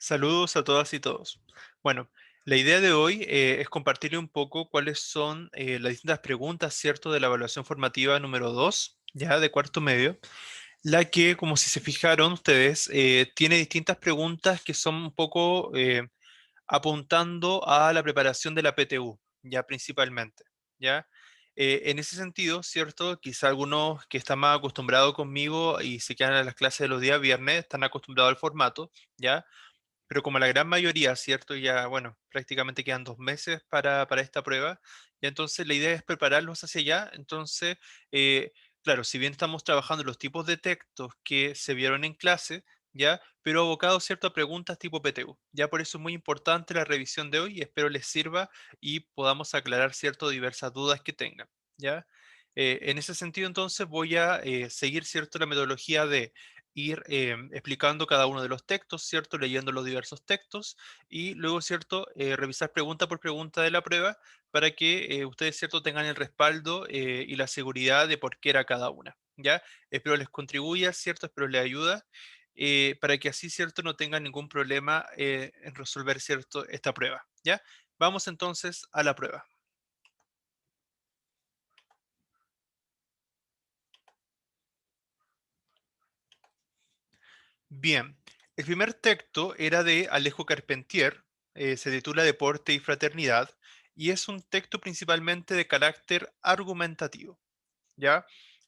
Saludos a todas y todos. Bueno, la idea de hoy es compartirle un poco cuáles son las distintas preguntas, ¿cierto?, de la evaluación formativa número 2, ya de cuarto medio, la que, como si se fijaron ustedes, tiene distintas preguntas que son un poco apuntando a la preparación de la PTU, ya principalmente, ¿ya? En ese sentido, ¿cierto? Quizá algunos que están más acostumbrados conmigo y se quedan en las clases de los días viernes están acostumbrados al formato, ¿ya? Pero como la gran mayoría, ¿cierto? Ya, bueno, prácticamente quedan 2 meses para esta prueba, y entonces la idea es prepararlos hacia allá. Entonces, eh, claro, si bien estamos trabajando en los tipos de textos que se vieron en clase, ¿ya? Pero abocados, ¿cierto?, a preguntas tipo PTU. Ya por eso es muy importante la revisión de hoy y espero les sirva y podamos aclarar, ¿cierto?, diversas dudas que tengan, ¿ya? En ese sentido, entonces, voy a seguir, ¿cierto?, la metodología de ir explicando cada uno de los textos, ¿cierto? Leyendo los diversos textos y luego, ¿cierto? Revisar pregunta por pregunta de la prueba para que ustedes, ¿cierto?, tengan el respaldo y la seguridad de por qué era cada una, ¿ya? Espero les contribuya, ¿cierto? Espero les ayuda para que así, ¿cierto?, no tengan ningún problema en resolver, ¿cierto?, esta prueba, ¿ya? Vamos entonces a la prueba. Bien, el primer texto era de Alejo Carpentier, se titula Deporte y Fraternidad, y es un texto principalmente de carácter argumentativo, ¿ya?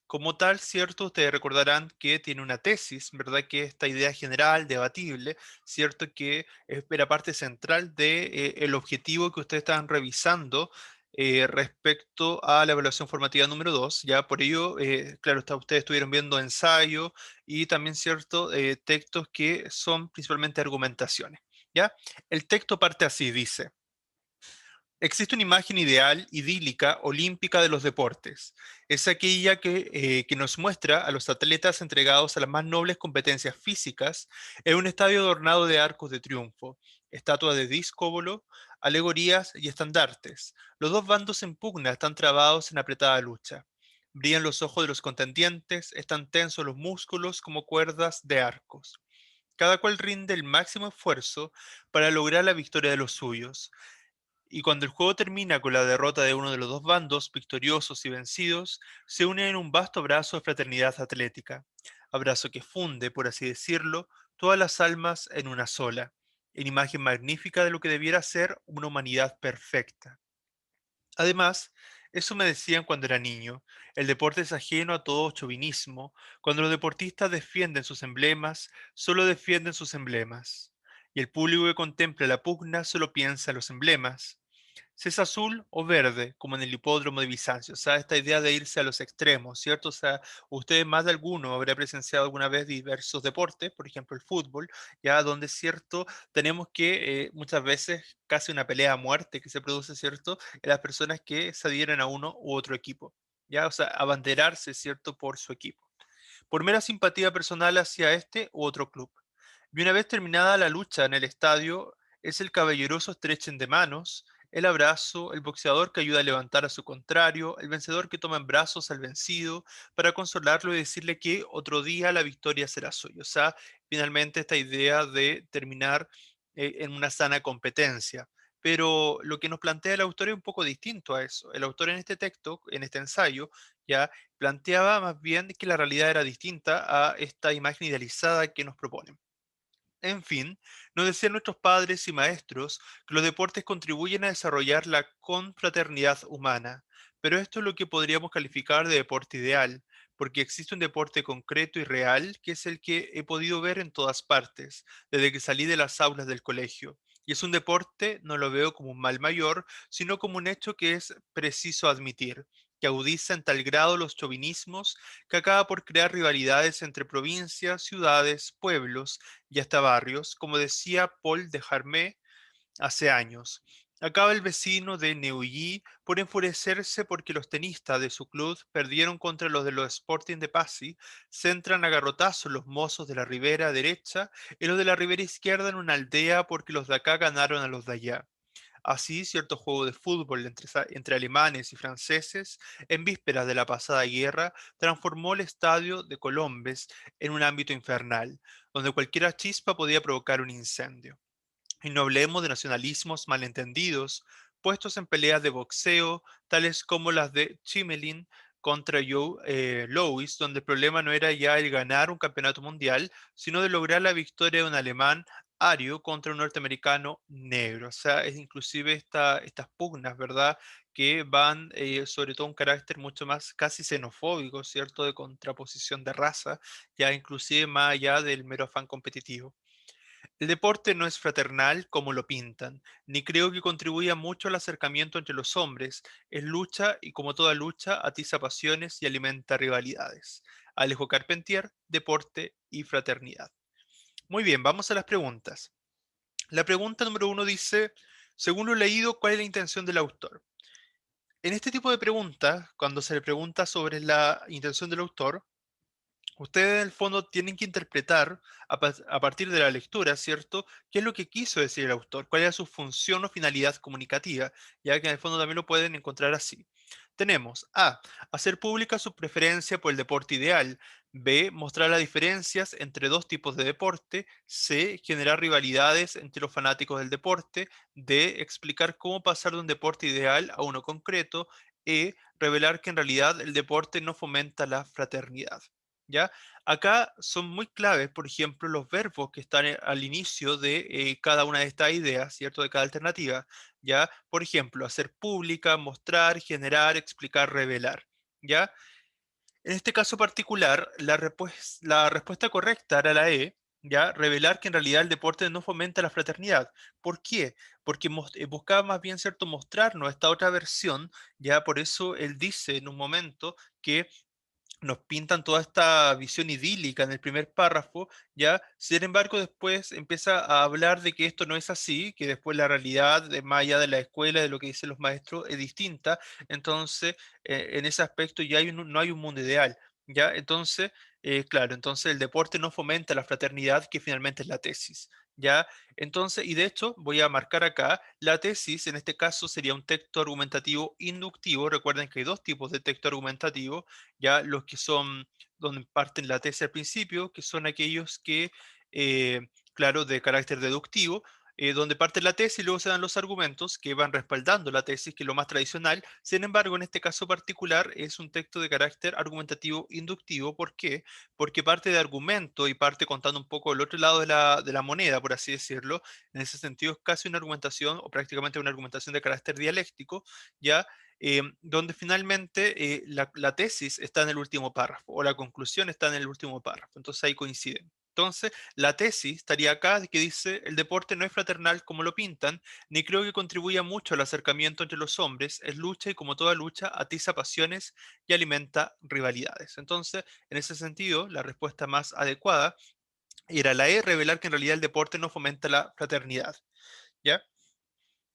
Como tal, cierto, ustedes recordarán que tiene una tesis, ¿verdad? Que esta idea general, debatible, ¿cierto? Que era parte central de, el objetivo que ustedes estaban revisando respecto a la evaluación formativa número 2. Ya por ello, claro, ustedes estuvieron viendo ensayo y también, ¿cierto? Textos que son principalmente argumentaciones, ¿ya? El texto parte así, dice. Existe una imagen ideal, idílica, olímpica de los deportes. Es aquella que nos muestra a los atletas entregados a las más nobles competencias físicas en un estadio adornado de arcos de triunfo, estatuas de discóbolo, alegorías y estandartes. Los dos bandos en pugna están trabados en apretada lucha. Brillan los ojos de los contendientes, están tensos los músculos como cuerdas de arcos. Cada cual rinde el máximo esfuerzo para lograr la victoria de los suyos. Y cuando el juego termina con la derrota de uno de los dos bandos, victoriosos y vencidos, se unen en un vasto abrazo de fraternidad atlética, abrazo que funde, por así decirlo, todas las almas en una sola, en imagen magnífica de lo que debiera ser una humanidad perfecta. Además, eso me decían cuando era niño, el deporte es ajeno a todo chauvinismo, cuando los deportistas defienden sus emblemas, solo defienden sus emblemas, y el público que contempla la pugna solo piensa en los emblemas. Si es azul o verde, como en el hipódromo de Bizancio. O sea, esta idea de irse a los extremos, ¿cierto? O sea, ustedes más de alguno habrá presenciado alguna vez diversos deportes, por ejemplo el fútbol, ya donde, ¿cierto? Tenemos que muchas veces casi una pelea a muerte que se produce, ¿cierto? En las personas que se adhieren a uno u otro equipo, ya, o sea, abanderarse, ¿cierto?, por su equipo, por mera simpatía personal hacia este u otro club. Y una vez terminada la lucha en el estadio, es el caballeroso estrechen de manos, el abrazo, el boxeador que ayuda a levantar a su contrario, el vencedor que toma en brazos al vencido para consolarlo y decirle que otro día la victoria será suya. O sea, finalmente esta idea de terminar en una sana competencia. Pero lo que nos plantea el autor es un poco distinto a eso. El autor en este texto, en este ensayo, ya planteaba más bien que la realidad era distinta a esta imagen idealizada que nos proponen. En fin, nos decían nuestros padres y maestros que los deportes contribuyen a desarrollar la confraternidad humana, pero esto es lo que podríamos calificar de deporte ideal, porque existe un deporte concreto y real que es el que he podido ver en todas partes, desde que salí de las aulas del colegio. Y es un deporte, no lo veo como un mal mayor, sino como un hecho que es preciso admitir, que agudiza en tal grado los chauvinismos que acaba por crear rivalidades entre provincias, ciudades, pueblos y hasta barrios, como decía Paul de Jarmé hace años. Acaba el vecino de Neuilly por enfurecerse porque los tenistas de su club perdieron contra los de los Sporting de Passy, se entran a garrotazos los mozos de la ribera derecha y los de la ribera izquierda en una aldea porque los de acá ganaron a los de allá. Así, cierto juego de fútbol entre alemanes y franceses, en vísperas de la pasada guerra, transformó el estadio de Colombes en un ámbito infernal, donde cualquier chispa podía provocar un incendio. Y no hablemos de nacionalismos malentendidos, puestos en peleas de boxeo, tales como las de Chimelin contra Joe Louis, donde el problema no era ya el ganar un campeonato mundial, sino de lograr la victoria de un alemán ario contra un norteamericano negro. O sea, es inclusive estas pugnas, ¿verdad? Que van sobre todo un carácter mucho más casi xenofóbico, ¿cierto? De contraposición de raza, ya inclusive más allá del mero afán competitivo. El deporte no es fraternal como lo pintan, ni creo que contribuya mucho al acercamiento entre los hombres. Es lucha y como toda lucha atiza pasiones y alimenta rivalidades. Alejo Carpentier, deporte y fraternidad. Muy bien, vamos a las preguntas. La pregunta número uno dice, según lo leído, ¿cuál es la intención del autor? En este tipo de preguntas, cuando se le pregunta sobre la intención del autor, ustedes en el fondo tienen que interpretar a partir de la lectura, ¿cierto? ¿Qué es lo que quiso decir el autor? ¿Cuál era su función o finalidad comunicativa? Ya que en el fondo también lo pueden encontrar así. Tenemos A, hacer pública su preferencia por el deporte ideal. B, mostrar las diferencias entre dos tipos de deporte. C, generar rivalidades entre los fanáticos del deporte. D, explicar cómo pasar de un deporte ideal a uno concreto. E, revelar que en realidad el deporte no fomenta la fraternidad. ¿Ya? Acá son muy claves, por ejemplo, los verbos que están al inicio de cada una de estas ideas, ¿cierto? De cada alternativa, ¿ya? Por ejemplo, hacer pública, mostrar, generar, explicar, revelar, ¿ya? En este caso particular, la respuesta correcta era la E, ¿ya? Revelar que en realidad el deporte no fomenta la fraternidad. ¿Por qué? Porque buscaba más bien, ¿cierto?, mostrarnos esta otra versión, ¿ya? Por eso él dice en un momento que nos pintan toda esta visión idílica en el primer párrafo, ¿ya? Sin embargo, después empieza a hablar de que esto no es así, que después la realidad, más allá de la escuela, de lo que dicen los maestros, es distinta. Entonces, en ese aspecto ya no hay un mundo ideal, ¿ya? Entonces, claro, entonces el deporte no fomenta la fraternidad, que finalmente es la tesis, ¿ya? Entonces, y de hecho, voy a marcar acá, la tesis en este caso sería un texto argumentativo inductivo. Recuerden que hay dos tipos de texto argumentativo, ya los que son donde parten la tesis al principio, que son aquellos que, claro, de carácter deductivo, donde parte la tesis y luego se dan los argumentos que van respaldando la tesis, que es lo más tradicional. Sin embargo, en este caso particular es un texto de carácter argumentativo inductivo. ¿Por qué? Porque parte de argumento y parte contando un poco el otro lado de la moneda, por así decirlo. En ese sentido es casi una argumentación o prácticamente una argumentación de carácter dialéctico, ¿ya? Donde finalmente la tesis está en el último párrafo o la conclusión está en el último párrafo. Entonces ahí coinciden. Entonces, la tesis estaría acá que dice, el deporte no es fraternal como lo pintan, ni creo que contribuya mucho al acercamiento entre los hombres, es lucha y como toda lucha atiza pasiones y alimenta rivalidades. Entonces, en ese sentido, la respuesta más adecuada era la E, revelar que en realidad el deporte no fomenta la fraternidad. ¿Ya?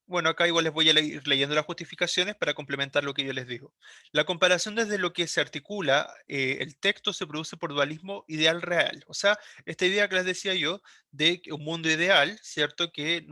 Bueno, acá igual les voy a ir leyendo las justificaciones para complementar lo que yo les digo. La comparación desde lo que se articula el texto se produce por dualismo ideal-real. O sea, esta idea que les decía yo de que un mundo ideal, ¿cierto? Que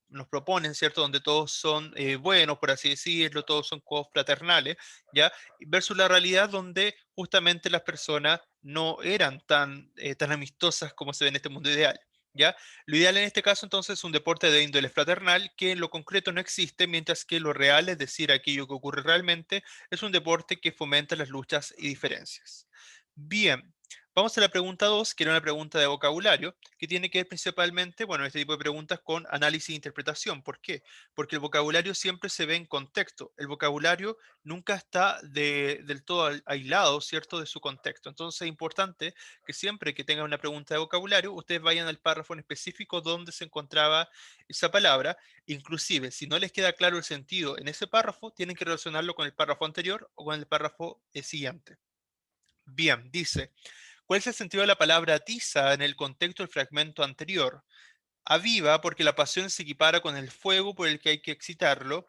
nos proponen, ¿cierto? Donde todos son buenos, por así decirlo, todos son fraternales, ¿ya? Versus la realidad donde justamente las personas no eran tan amistosas como se ve en este mundo ideal. ¿Ya? Lo ideal en este caso entonces es un deporte de índole fraternal que en lo concreto no existe, mientras que lo real, es decir, aquello que ocurre realmente, es un deporte que fomenta las luchas y diferencias. Bien, vamos a la pregunta 2, que era una pregunta de vocabulario, que tiene que ver principalmente, bueno, este tipo de preguntas con análisis e interpretación. ¿Por qué? Porque el vocabulario siempre se ve en contexto. El vocabulario nunca está del todo aislado, ¿cierto?, de su contexto. Entonces es importante que siempre que tengan una pregunta de vocabulario, ustedes vayan al párrafo en específico donde se encontraba esa palabra. Inclusive, si no les queda claro el sentido en ese párrafo, tienen que relacionarlo con el párrafo anterior o con el párrafo siguiente. Bien, dice, ¿cuál es el sentido de la palabra tiza en el contexto del fragmento anterior? Aviva porque la pasión se equipara con el fuego por el que hay que excitarlo.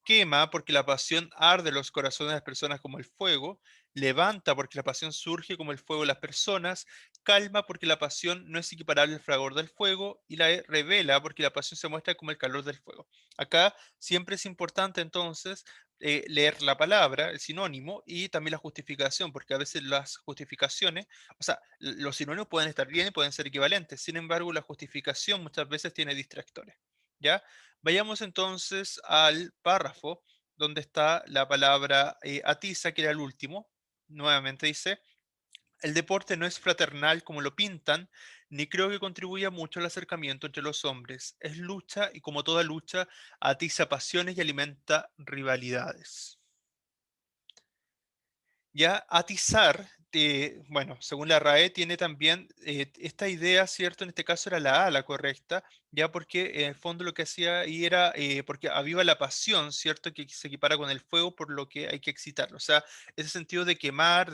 Quema porque la pasión arde los corazones de las personas como el fuego, levanta porque la pasión surge como el fuego de las personas, calma porque la pasión no es equiparable al fragor del fuego y la revela porque la pasión se muestra como el calor del fuego. Acá siempre es importante entonces leer la palabra, el sinónimo y también la justificación, porque a veces las justificaciones, o sea, los sinónimos pueden estar bien y pueden ser equivalentes, sin embargo la justificación muchas veces tiene distractores. ¿ya? Vayamos entonces al párrafo donde está la palabra atiza, que era el último. Nuevamente dice, el deporte no es fraternal como lo pintan, ni creo que contribuya mucho al acercamiento entre los hombres. Es lucha y como toda lucha, atiza pasiones y alimenta rivalidades. Ya atizar, bueno, según la RAE, tiene también esta idea, ¿cierto? En este caso era la A, la correcta, ya porque en el fondo lo que hacía ahí era, porque aviva la pasión, ¿cierto? Que se equipara con el fuego, por lo que hay que excitarlo. O sea, ese sentido de quemar,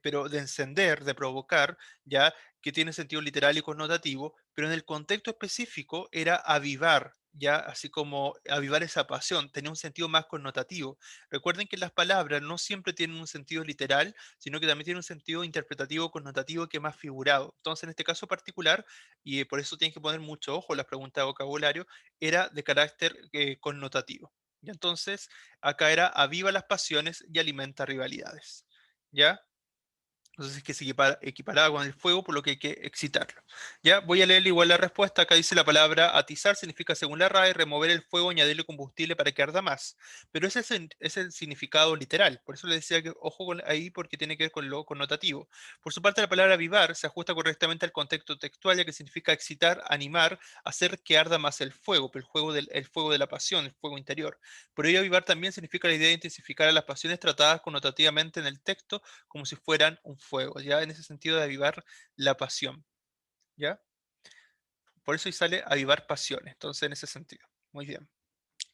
pero de encender, de provocar, ya que tiene sentido literal y connotativo, pero en el contexto específico era avivar, ya así como avivar esa pasión, tenía un sentido más connotativo. Recuerden que las palabras no siempre tienen un sentido literal, sino que también tienen un sentido interpretativo, connotativo que es más figurado. Entonces, en este caso particular, y por eso tienen que poner mucho ojo en las preguntas de vocabulario, era de carácter connotativo. Y entonces, acá era aviva las pasiones y alimenta rivalidades. ¿Ya? Entonces es que se equiparaba con el fuego, por lo que hay que excitarlo. Ya voy a leer igual la respuesta. Acá dice la palabra atizar, significa según la RAE, remover el fuego, añadirle combustible para que arda más. Pero ese es el significado literal. Por eso le decía que ojo ahí porque tiene que ver con lo connotativo. Por su parte, la palabra avivar se ajusta correctamente al contexto textual, ya que significa excitar, animar, hacer que arda más el fuego, el fuego de la pasión, el fuego interior. Por ello, avivar también significa la idea de intensificar a las pasiones tratadas connotativamente en el texto como si fueran un fuego, ¿ya? En ese sentido de avivar la pasión, ¿ya? Por eso ahí sale avivar pasiones, entonces en ese sentido. Muy bien.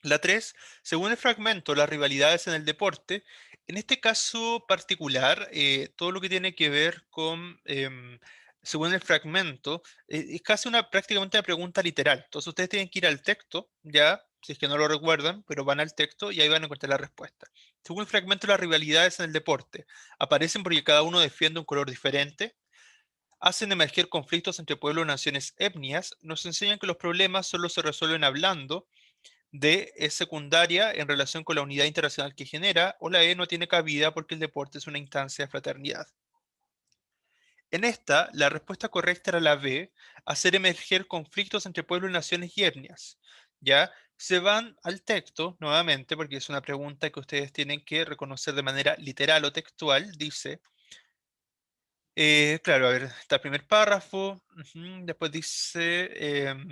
La 3, según el fragmento, las rivalidades en el deporte, en este caso particular, todo lo que tiene que ver con, según el fragmento, es casi prácticamente una pregunta literal. Entonces ustedes tienen que ir al texto, ya, si es que no lo recuerdan, pero van al texto y ahí van a encontrar la respuesta. Según el fragmento, las rivalidades en el deporte aparecen porque cada uno defiende un color diferente, hacen emerger conflictos entre pueblos, naciones, etnias, nos enseñan que los problemas solo se resuelven hablando, D es secundaria en relación con la unidad internacional que genera, o la E no tiene cabida porque el deporte es una instancia de fraternidad. En esta, la respuesta correcta era la B, hacer emerger conflictos entre pueblos, naciones y etnias. ¿Ya? Se van al texto nuevamente, porque es una pregunta que ustedes tienen que reconocer de manera literal o textual. Dice, claro, a ver, está el primer párrafo, después dice,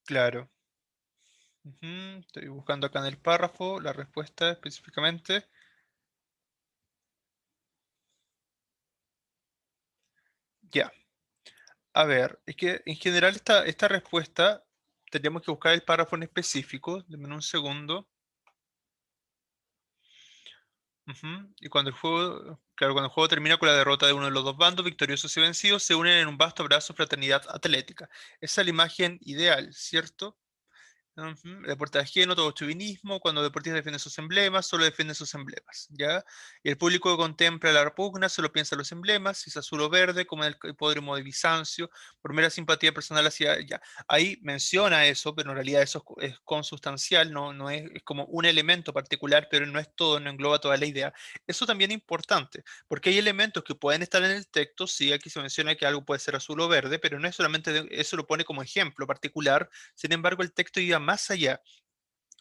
claro, estoy buscando acá en el párrafo la respuesta específicamente. Ya. A ver, es que en general esta respuesta tendríamos que buscar el párrafo en específico. Denme un segundo. Y cuando el juego, claro, cuando el juego termina con la derrota de uno de los dos bandos, victoriosos y vencidos, se unen en un vasto abrazo de fraternidad atlética. Esa es la imagen ideal, ¿cierto? Deporte ajeno, todo chauvinismo, cuando deportistas defienden sus emblemas, solo defienden sus emblemas, ¿ya? Y el público que contempla la repugna solo piensa en los emblemas, si es azul o verde, como en el hipódromo de Bizancio, por mera simpatía personal hacia ya. Ahí menciona eso, pero en realidad eso es consustancial, no es como un elemento particular, pero no es todo, no engloba toda la idea. Eso también es importante, porque hay elementos que pueden estar en el texto, sí, aquí se menciona que algo puede ser azul o verde, pero no es solamente, eso lo pone como ejemplo particular. Sin embargo, el texto iba más allá.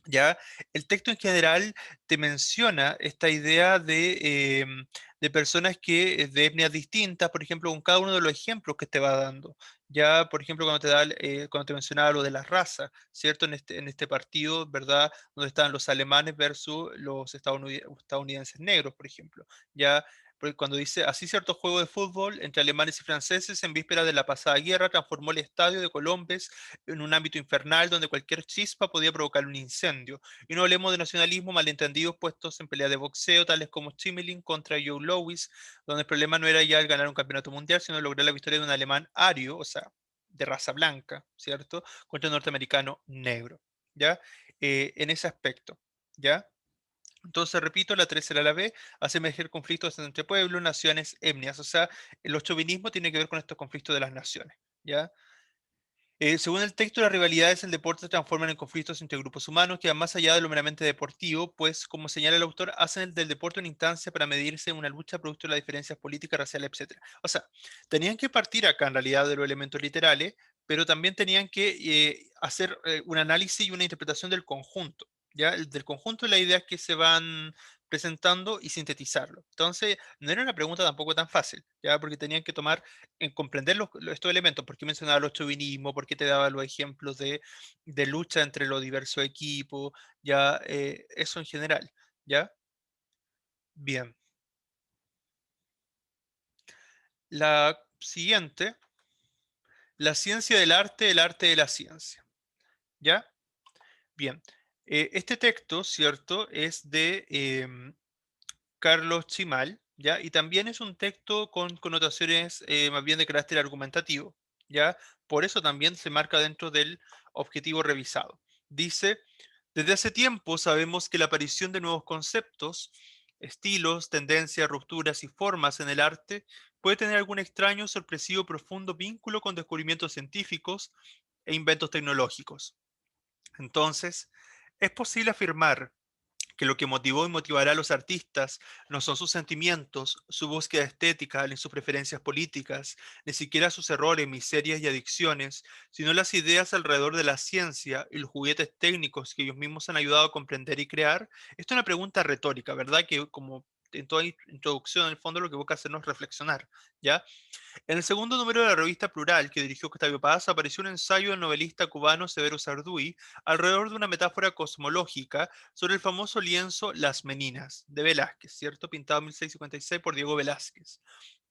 ¿Ya? El texto en general te menciona esta idea de personas de etnias distintas, por ejemplo, con cada uno de los ejemplos que te va dando. Ya, por ejemplo, cuando te mencionaba lo de las razas, ¿cierto? En este partido, ¿verdad? Donde estaban los alemanes versus los estadounidenses negros, por ejemplo. Ya, porque cuando dice, así cierto juego de fútbol entre alemanes y franceses en víspera de la pasada guerra transformó el estadio de Colombes en un ámbito infernal donde cualquier chispa podía provocar un incendio. Y no hablemos de nacionalismo, malentendidos puestos en peleas de boxeo, tales como Chimelin contra Joe Louis, donde el problema no era ya el ganar un campeonato mundial, sino lograr la victoria de un alemán ario, o sea, de raza blanca, ¿cierto? Contra un norteamericano negro, ¿ya? En ese aspecto, ¿ya? Entonces, repito, la 3 era la B, hace emerger conflictos entre pueblos, naciones, etnias. O sea, los chauvinismo tiene que ver con estos conflictos de las naciones, ¿ya? Según el texto, las rivalidades en el deporte se transforman en conflictos entre grupos humanos que van más allá de lo meramente deportivo, pues, como señala el autor, hacen del deporte una instancia para medirse en una lucha producto de las diferencias políticas, raciales, etcétera. O sea, tenían que partir acá en realidad de los elementos literales, pero también tenían que hacer un análisis y una interpretación del conjunto, ¿ya? Del conjunto de las ideas que se van presentando y sintetizarlo. Entonces, no era una pregunta tampoco tan fácil, ¿ya? Porque tenían que tomar, en comprender estos elementos, por qué mencionaba los chauvinismos, por qué te daba los ejemplos de lucha entre los diversos equipos, ya, eso en general, ¿ya? Bien. La siguiente, la ciencia del arte, el arte de la ciencia, ¿ya? Bien. Este texto, ¿cierto? Es de Carlos Chimal, ¿ya? Y también es un texto con connotaciones más bien de carácter argumentativo, ¿ya? Por eso también se marca dentro del objetivo revisado. Dice, desde hace tiempo sabemos que la aparición de nuevos conceptos, estilos, tendencias, rupturas y formas en el arte puede tener algún extraño, sorpresivo, profundo vínculo con descubrimientos científicos e inventos tecnológicos. Entonces, es posible afirmar que lo que motivó y motivará a los artistas no son sus sentimientos, su búsqueda estética, ni sus preferencias políticas, ni siquiera sus errores, miserias y adicciones, sino las ideas alrededor de la ciencia y los juguetes técnicos que ellos mismos han ayudado a comprender y crear. Esto es una pregunta retórica, ¿verdad? Que como en toda introducción, en el fondo lo que busca hacernos reflexionar, ¿ya? En el segundo número de la revista Plural, que dirigió Octavio Paz, apareció un ensayo del novelista cubano Severo Sarduy alrededor de una metáfora cosmológica sobre el famoso lienzo Las Meninas, de Velázquez, ¿cierto? Pintado en 1656 por Diego Velázquez,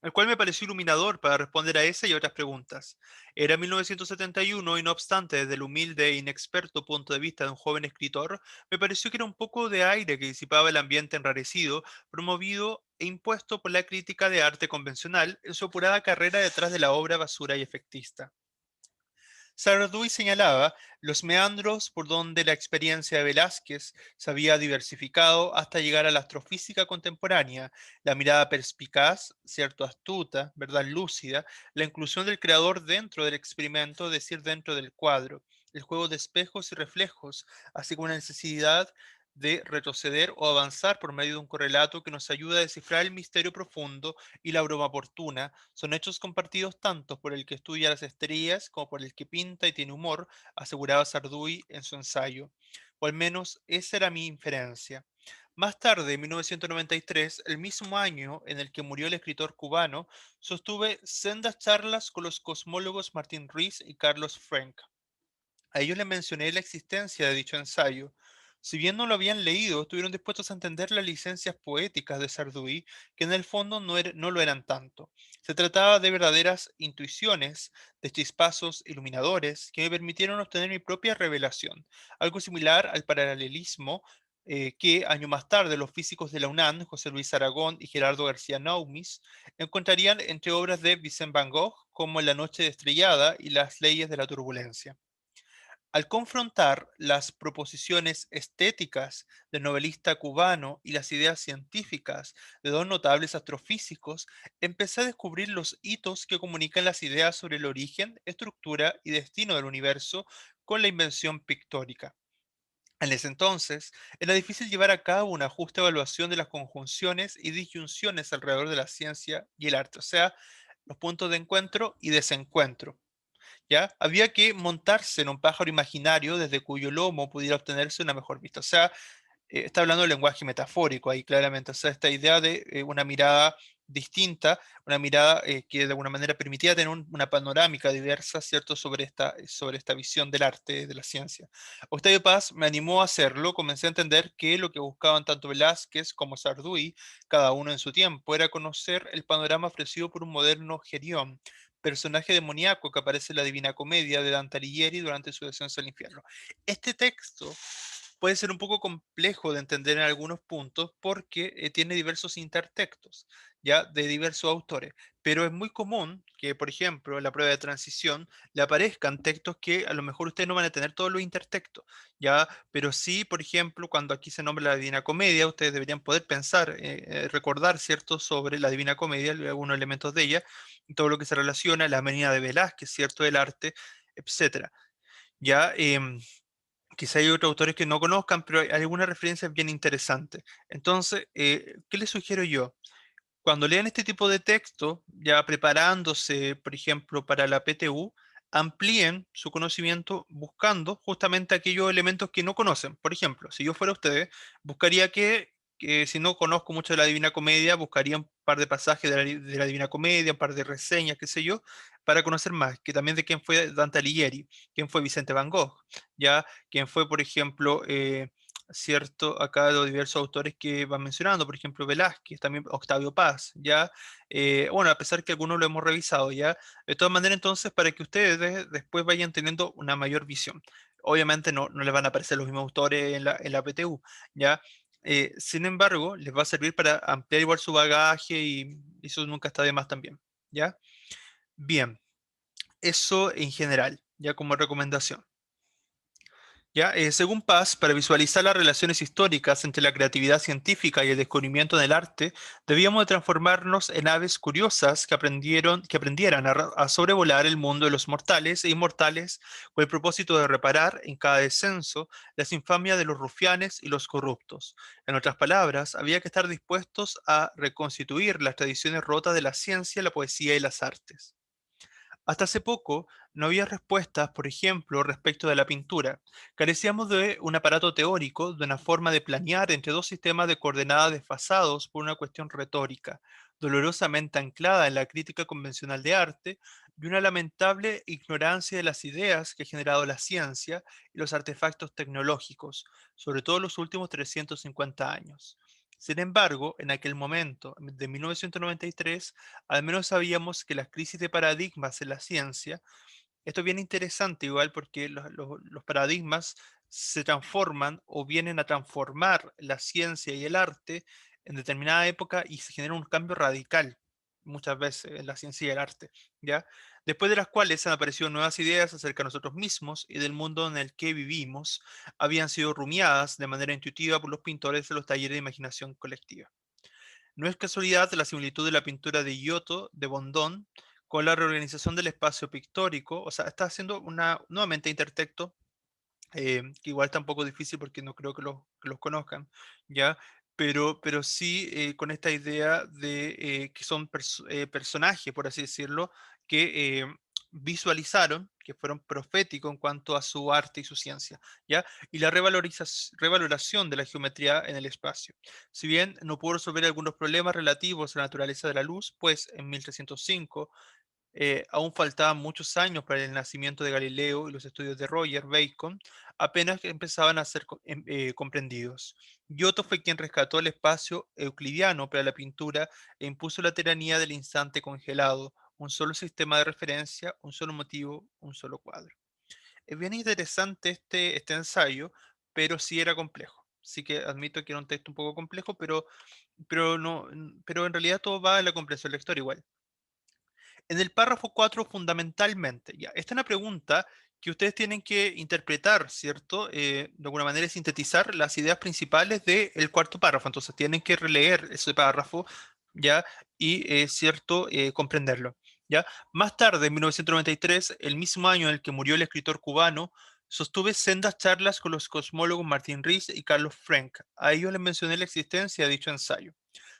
el cual me pareció iluminador para responder a esa y otras preguntas. Era 1971 y no obstante, desde el humilde e inexperto punto de vista de un joven escritor, me pareció que era un poco de aire que disipaba el ambiente enrarecido, promovido e impuesto por la crítica de arte convencional en su apurada carrera detrás de la obra basura y efectista. Sarduy señalaba los meandros por donde la experiencia de Velázquez se había diversificado hasta llegar a la astrofísica contemporánea, la mirada perspicaz, cierto astuta, verdad lúcida, la inclusión del creador dentro del experimento, es decir, dentro del cuadro, el juego de espejos y reflejos, así como la necesidad de retroceder o avanzar por medio de un correlato que nos ayuda a descifrar el misterio profundo y la broma oportuna, son hechos compartidos tanto por el que estudia las estrellas como por el que pinta y tiene humor, aseguraba Sarduy en su ensayo. O al menos esa era mi inferencia. Más tarde, en 1993, el mismo año en el que murió el escritor cubano, sostuve sendas charlas con los cosmólogos Martín Ruiz y Carlos Frank. A ellos les mencioné la existencia de dicho ensayo. Si bien no lo habían leído, estuvieron dispuestos a entender las licencias poéticas de Sarduy, que en el fondo no lo eran tanto. Se trataba de verdaderas intuiciones, de chispazos iluminadores, que me permitieron obtener mi propia revelación, algo similar al paralelismo que año más tarde los físicos de la UNAM, José Luis Aragón y Gerardo García Naumis, encontrarían entre obras de Vincent Van Gogh como La noche estrellada y Las leyes de la turbulencia. Al confrontar las proposiciones estéticas del novelista cubano y las ideas científicas de dos notables astrofísicos, empecé a descubrir los hitos que comunican las ideas sobre el origen, estructura y destino del universo con la invención pictórica. En ese entonces, era difícil llevar a cabo una justa evaluación de las conjunciones y disyunciones alrededor de la ciencia y el arte, o sea, los puntos de encuentro y desencuentro. ¿Ya? Había que montarse en un pájaro imaginario desde cuyo lomo pudiera obtenerse una mejor vista. O sea, está hablando del lenguaje metafórico ahí claramente. O sea, esta idea de una mirada distinta, una mirada que de alguna manera permitía tener una panorámica diversa, ¿cierto?, sobre esta visión del arte, de la ciencia. Octavio Paz me animó a hacerlo, comencé a entender que lo que buscaban tanto Velázquez como Sarduy, cada uno en su tiempo, era conocer el panorama ofrecido por un moderno Gerión, personaje demoníaco que aparece en la Divina Comedia de Dante Alighieri durante su descenso al infierno. Este texto puede ser un poco complejo de entender en algunos puntos porque tiene diversos intertextos, ya de diversos autores, pero es muy común que, por ejemplo, en la prueba de transición le aparezcan textos que a lo mejor ustedes no van a tener todos los intertextos, ya, pero sí, por ejemplo, cuando aquí se nombra la Divina Comedia, ustedes deberían poder pensar, recordar, ¿cierto?, sobre la Divina Comedia, algunos elementos de ella, todo lo que se relaciona a la Avenida de Velázquez, ¿cierto?, el arte, etcétera. Ya, quizá hay otros autores que no conozcan, pero hay algunas referencias bien interesantes. Entonces, ¿qué les sugiero yo? Cuando lean este tipo de texto, ya preparándose, por ejemplo, para la PTU, amplíen su conocimiento buscando justamente aquellos elementos que no conocen. Por ejemplo, si yo fuera ustedes, buscaría que si no conozco mucho de la Divina Comedia, buscaría un par de pasajes de la Divina Comedia, un par de reseñas, qué sé yo, para conocer más, que también de quién fue Dante Alighieri, quién fue Vicente Van Gogh, ya, quién fue, por ejemplo, cierto, acá los diversos autores que van mencionando, por ejemplo, Velázquez, también Octavio Paz, ya, bueno, a pesar que algunos lo hemos revisado, ya, de todas maneras, entonces, para que ustedes después vayan teniendo una mayor visión. Obviamente no les van a aparecer los mismos autores en la PTU, ¿ya? Sin embargo, les va a servir para ampliar igual su bagaje y eso nunca está de más también, ¿ya? Bien, eso en general, ya como recomendación. ¿Ya? Según Paz, para visualizar las relaciones históricas entre la creatividad científica y el descubrimiento del arte, debíamos de transformarnos en aves curiosas que aprendieran a sobrevolar el mundo de los mortales e inmortales con el propósito de reparar en cada descenso las infamias de los rufianes y los corruptos. En otras palabras, había que estar dispuestos a reconstituir las tradiciones rotas de la ciencia, la poesía y las artes. Hasta hace poco no había respuestas, por ejemplo, respecto de la pintura. Carecíamos de un aparato teórico, de una forma de planear entre dos sistemas de coordenadas desfasados por una cuestión retórica, dolorosamente anclada en la crítica convencional de arte, y una lamentable ignorancia de las ideas que ha generado la ciencia y los artefactos tecnológicos, sobre todo en los últimos 350 años. Sin embargo, en aquel momento, de 1993, al menos sabíamos que las crisis de paradigmas en la ciencia, esto es bien interesante igual porque los paradigmas se transforman o vienen a transformar la ciencia y el arte en determinada época y se genera un cambio radical muchas veces en la ciencia y el arte, ¿ya? Después de las cuales han aparecido nuevas ideas acerca de nosotros mismos y del mundo en el que vivimos, habían sido rumiadas de manera intuitiva por los pintores de los talleres de imaginación colectiva. No es casualidad la similitud de la pintura de Giotto de Bondon con la reorganización del espacio pictórico, o sea, está haciendo una nuevamente intertexto, que igual está un poco difícil porque no creo que los conozcan, ¿ya? Pero sí con esta idea de que son personajes, por así decirlo, que visualizaron, que fueron proféticos en cuanto a su arte y su ciencia, ¿ya? Y la revaloración de la geometría en el espacio. Si bien no pudo resolver algunos problemas relativos a la naturaleza de la luz, pues en 1305 aún faltaban muchos años para el nacimiento de Galileo y los estudios de Roger Bacon apenas que empezaban a ser comprendidos. Giotto fue quien rescató el espacio euclidiano para la pintura e impuso la tiranía del instante congelado, un solo sistema de referencia, un solo motivo, un solo cuadro. Es bien interesante este ensayo, pero sí era complejo. Sí que admito que era un texto un poco complejo, pero, no, pero en realidad todo va en la comprensión lectora igual. En el párrafo 4 fundamentalmente, ya, esta es una pregunta que ustedes tienen que interpretar, ¿cierto? De alguna manera sintetizar las ideas principales del cuarto párrafo. Entonces tienen que releer ese párrafo, ¿ya? Y, ¿cierto? Comprenderlo, ¿ya? Más tarde, en 1993, el mismo año en el que murió el escritor cubano, sostuve sendas charlas con los cosmólogos Martin Rees y Carlos Frank. A ellos les mencioné la existencia de dicho ensayo.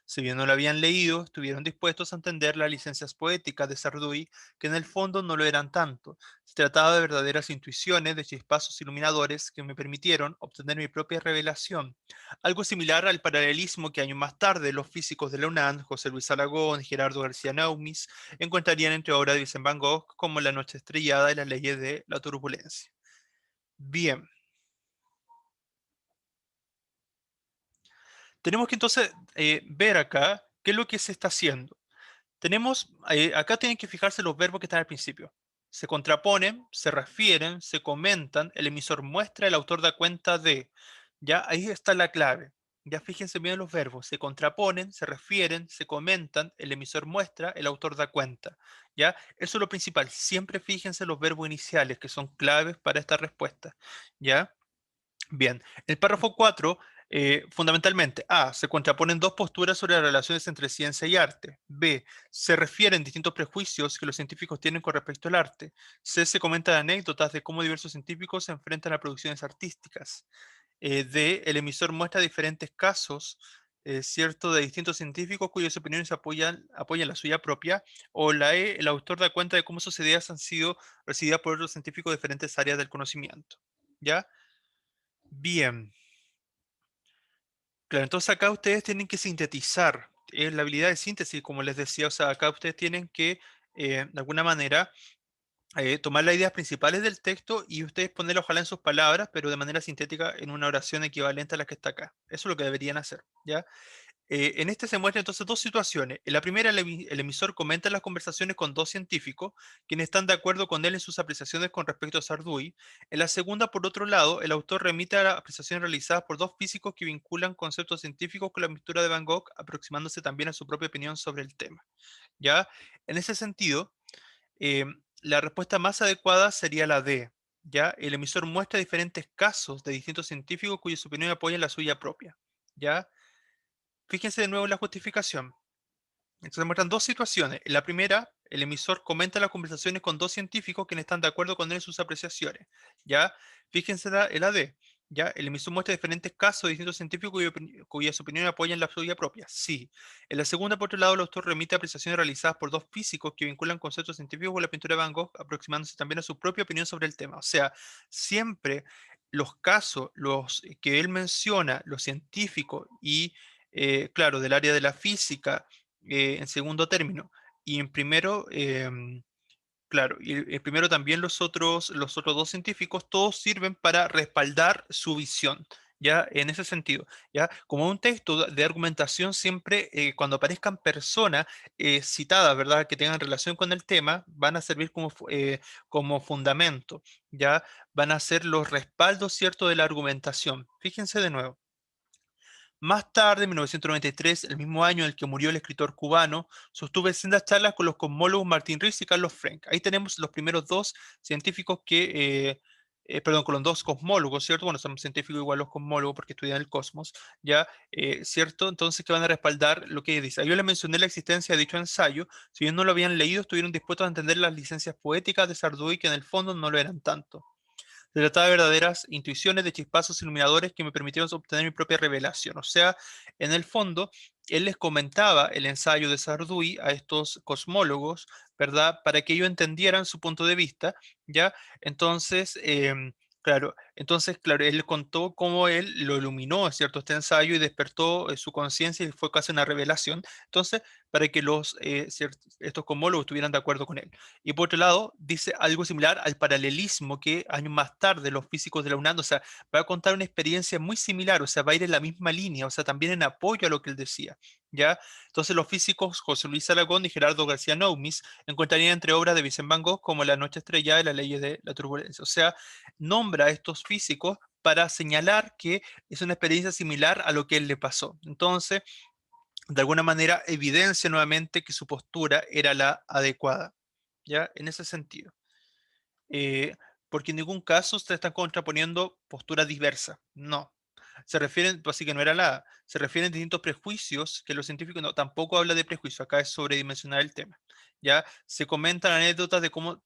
Si bien no lo habían leído, estuvieron dispuestos a entender las licencias poéticas de Sarduy, que en el fondo no lo eran tanto. Se trataba de verdaderas intuiciones, de chispazos iluminadores que me permitieron obtener mi propia revelación. Algo similar al paralelismo que años más tarde los físicos de la UNAM, José Luis Aragón y Gerardo García Naumis, encontrarían entre obras de Vincent Van Gogh como La noche estrellada y las leyes de la turbulencia. Bien, tenemos que entonces ver acá qué es lo que se está haciendo. Tenemos, acá tienen que fijarse los verbos que están al principio. Se contraponen, se refieren, se comentan, el emisor muestra, el autor da cuenta de. Ya ahí está la clave. Ya fíjense bien los verbos. Se contraponen, se refieren, se comentan, el emisor muestra, el autor da cuenta. Ya, eso es lo principal. Siempre fíjense los verbos iniciales que son claves para esta respuesta. Ya. Bien, el párrafo 4, fundamentalmente, A, se contraponen dos posturas sobre las relaciones entre ciencia y arte. B, se refieren distintos prejuicios que los científicos tienen con respecto al arte. C, se comentan anécdotas de cómo diversos científicos se enfrentan a producciones artísticas. D, el emisor muestra diferentes casos ¿cierto? De distintos científicos cuyas opiniones apoyan la suya propia, o la E, el autor da cuenta de cómo sus ideas han sido recibidas por otros científicos de diferentes áreas del conocimiento. ¿Ya? Bien. Claro, entonces acá ustedes tienen que sintetizar, la habilidad de síntesis, como les decía, o sea, acá ustedes tienen que, de alguna manera, tomar las ideas principales del texto y ustedes ponerlas ojalá en sus palabras, pero de manera sintética en una oración equivalente a la que está acá. Eso es lo que deberían hacer, ¿ya? En este se muestran entonces dos situaciones. En la primera, el emisor comenta las conversaciones con dos científicos, quienes están de acuerdo con él en sus apreciaciones con respecto a Sarduy. En la segunda, por otro lado, el autor remite a las apreciaciones realizadas por dos físicos que vinculan conceptos científicos con la mistura de Van Gogh, aproximándose también a su propia opinión sobre el tema. ¿Ya? En ese sentido, la respuesta más adecuada sería la D. ¿Ya? El emisor muestra diferentes casos de distintos científicos cuyas opiniones apoyan la suya propia. ¿Ya? Fíjense de nuevo en la justificación. Entonces muestran dos situaciones. En la primera, el emisor comenta las conversaciones con dos científicos quienes están de acuerdo con él en sus apreciaciones. ¿Ya? Fíjense en la D. ¿Ya? El emisor muestra diferentes casos de distintos científicos cuyas opiniones apoyan la suya propia. Sí. En la segunda, por otro lado, el autor remite a apreciaciones realizadas por dos físicos que vinculan conceptos científicos con la pintura de Van Gogh, aproximándose también a su propia opinión sobre el tema. O sea, siempre los casos, los que él menciona, los científicos y, claro, del área de la física, en segundo término. Y en primero, claro, y en primero también los otros dos científicos, todos sirven para respaldar su visión, ¿ya? En ese sentido, ¿ya? Como un texto de argumentación, siempre cuando aparezcan personas citadas, ¿verdad? Que tengan relación con el tema, van a servir como fundamento, ¿ya? Van a ser los respaldos, ¿cierto? De la argumentación. Fíjense de nuevo. Más tarde, en 1993, el mismo año en el que murió el escritor cubano, sostuve sendas charlas con los cosmólogos Martín Rees y Carlos Frenk. Ahí tenemos los primeros dos científicos perdón, con los dos cosmólogos, ¿cierto? Bueno, son científicos igual los cosmólogos porque estudian el cosmos, ¿ya? ¿Cierto? Entonces, que van a respaldar lo que ella dice. Ahí yo les mencioné la existencia de dicho ensayo. Si bien no lo habían leído, estuvieron dispuestos a entender las licencias poéticas de Sarduy, que en el fondo no lo eran tanto. Se trataba de verdaderas intuiciones, de chispazos iluminadores que me permitieron obtener mi propia revelación. O sea, en el fondo, él les comentaba el ensayo de Sarduy a estos cosmólogos, ¿verdad? Para que ellos entendieran su punto de vista, ¿ya? Entonces, claro, él contó cómo él lo iluminó, ¿cierto? Este ensayo y despertó su conciencia y fue casi una revelación. Entonces, para que estos cosmólogos estuvieran de acuerdo con él. Y por otro lado, dice algo similar al paralelismo que años más tarde los físicos de la UNAM, o sea, va a contar una experiencia muy similar, o sea, va a ir en la misma línea, o sea, también en apoyo a lo que él decía, ¿ya? Entonces los físicos José Luis Aragón y Gerardo García Noumis encontrarían entre obras de Vicente Van Gogh como La noche estrellada y las leyes de la turbulencia. O sea, nombra a estos físicos para señalar que es una experiencia similar a lo que él le pasó. Entonces, de alguna manera evidencia nuevamente que su postura era la adecuada, ¿ya? En ese sentido. Eh, Porque en ningún caso se están contraponiendo posturas diversas, no. Se refieren, pues así que no era se refieren a distintos prejuicios que los científicos no, tampoco habla de prejuicio, acá es sobredimensionar el tema. Ya se comentan anécdotas de cómo,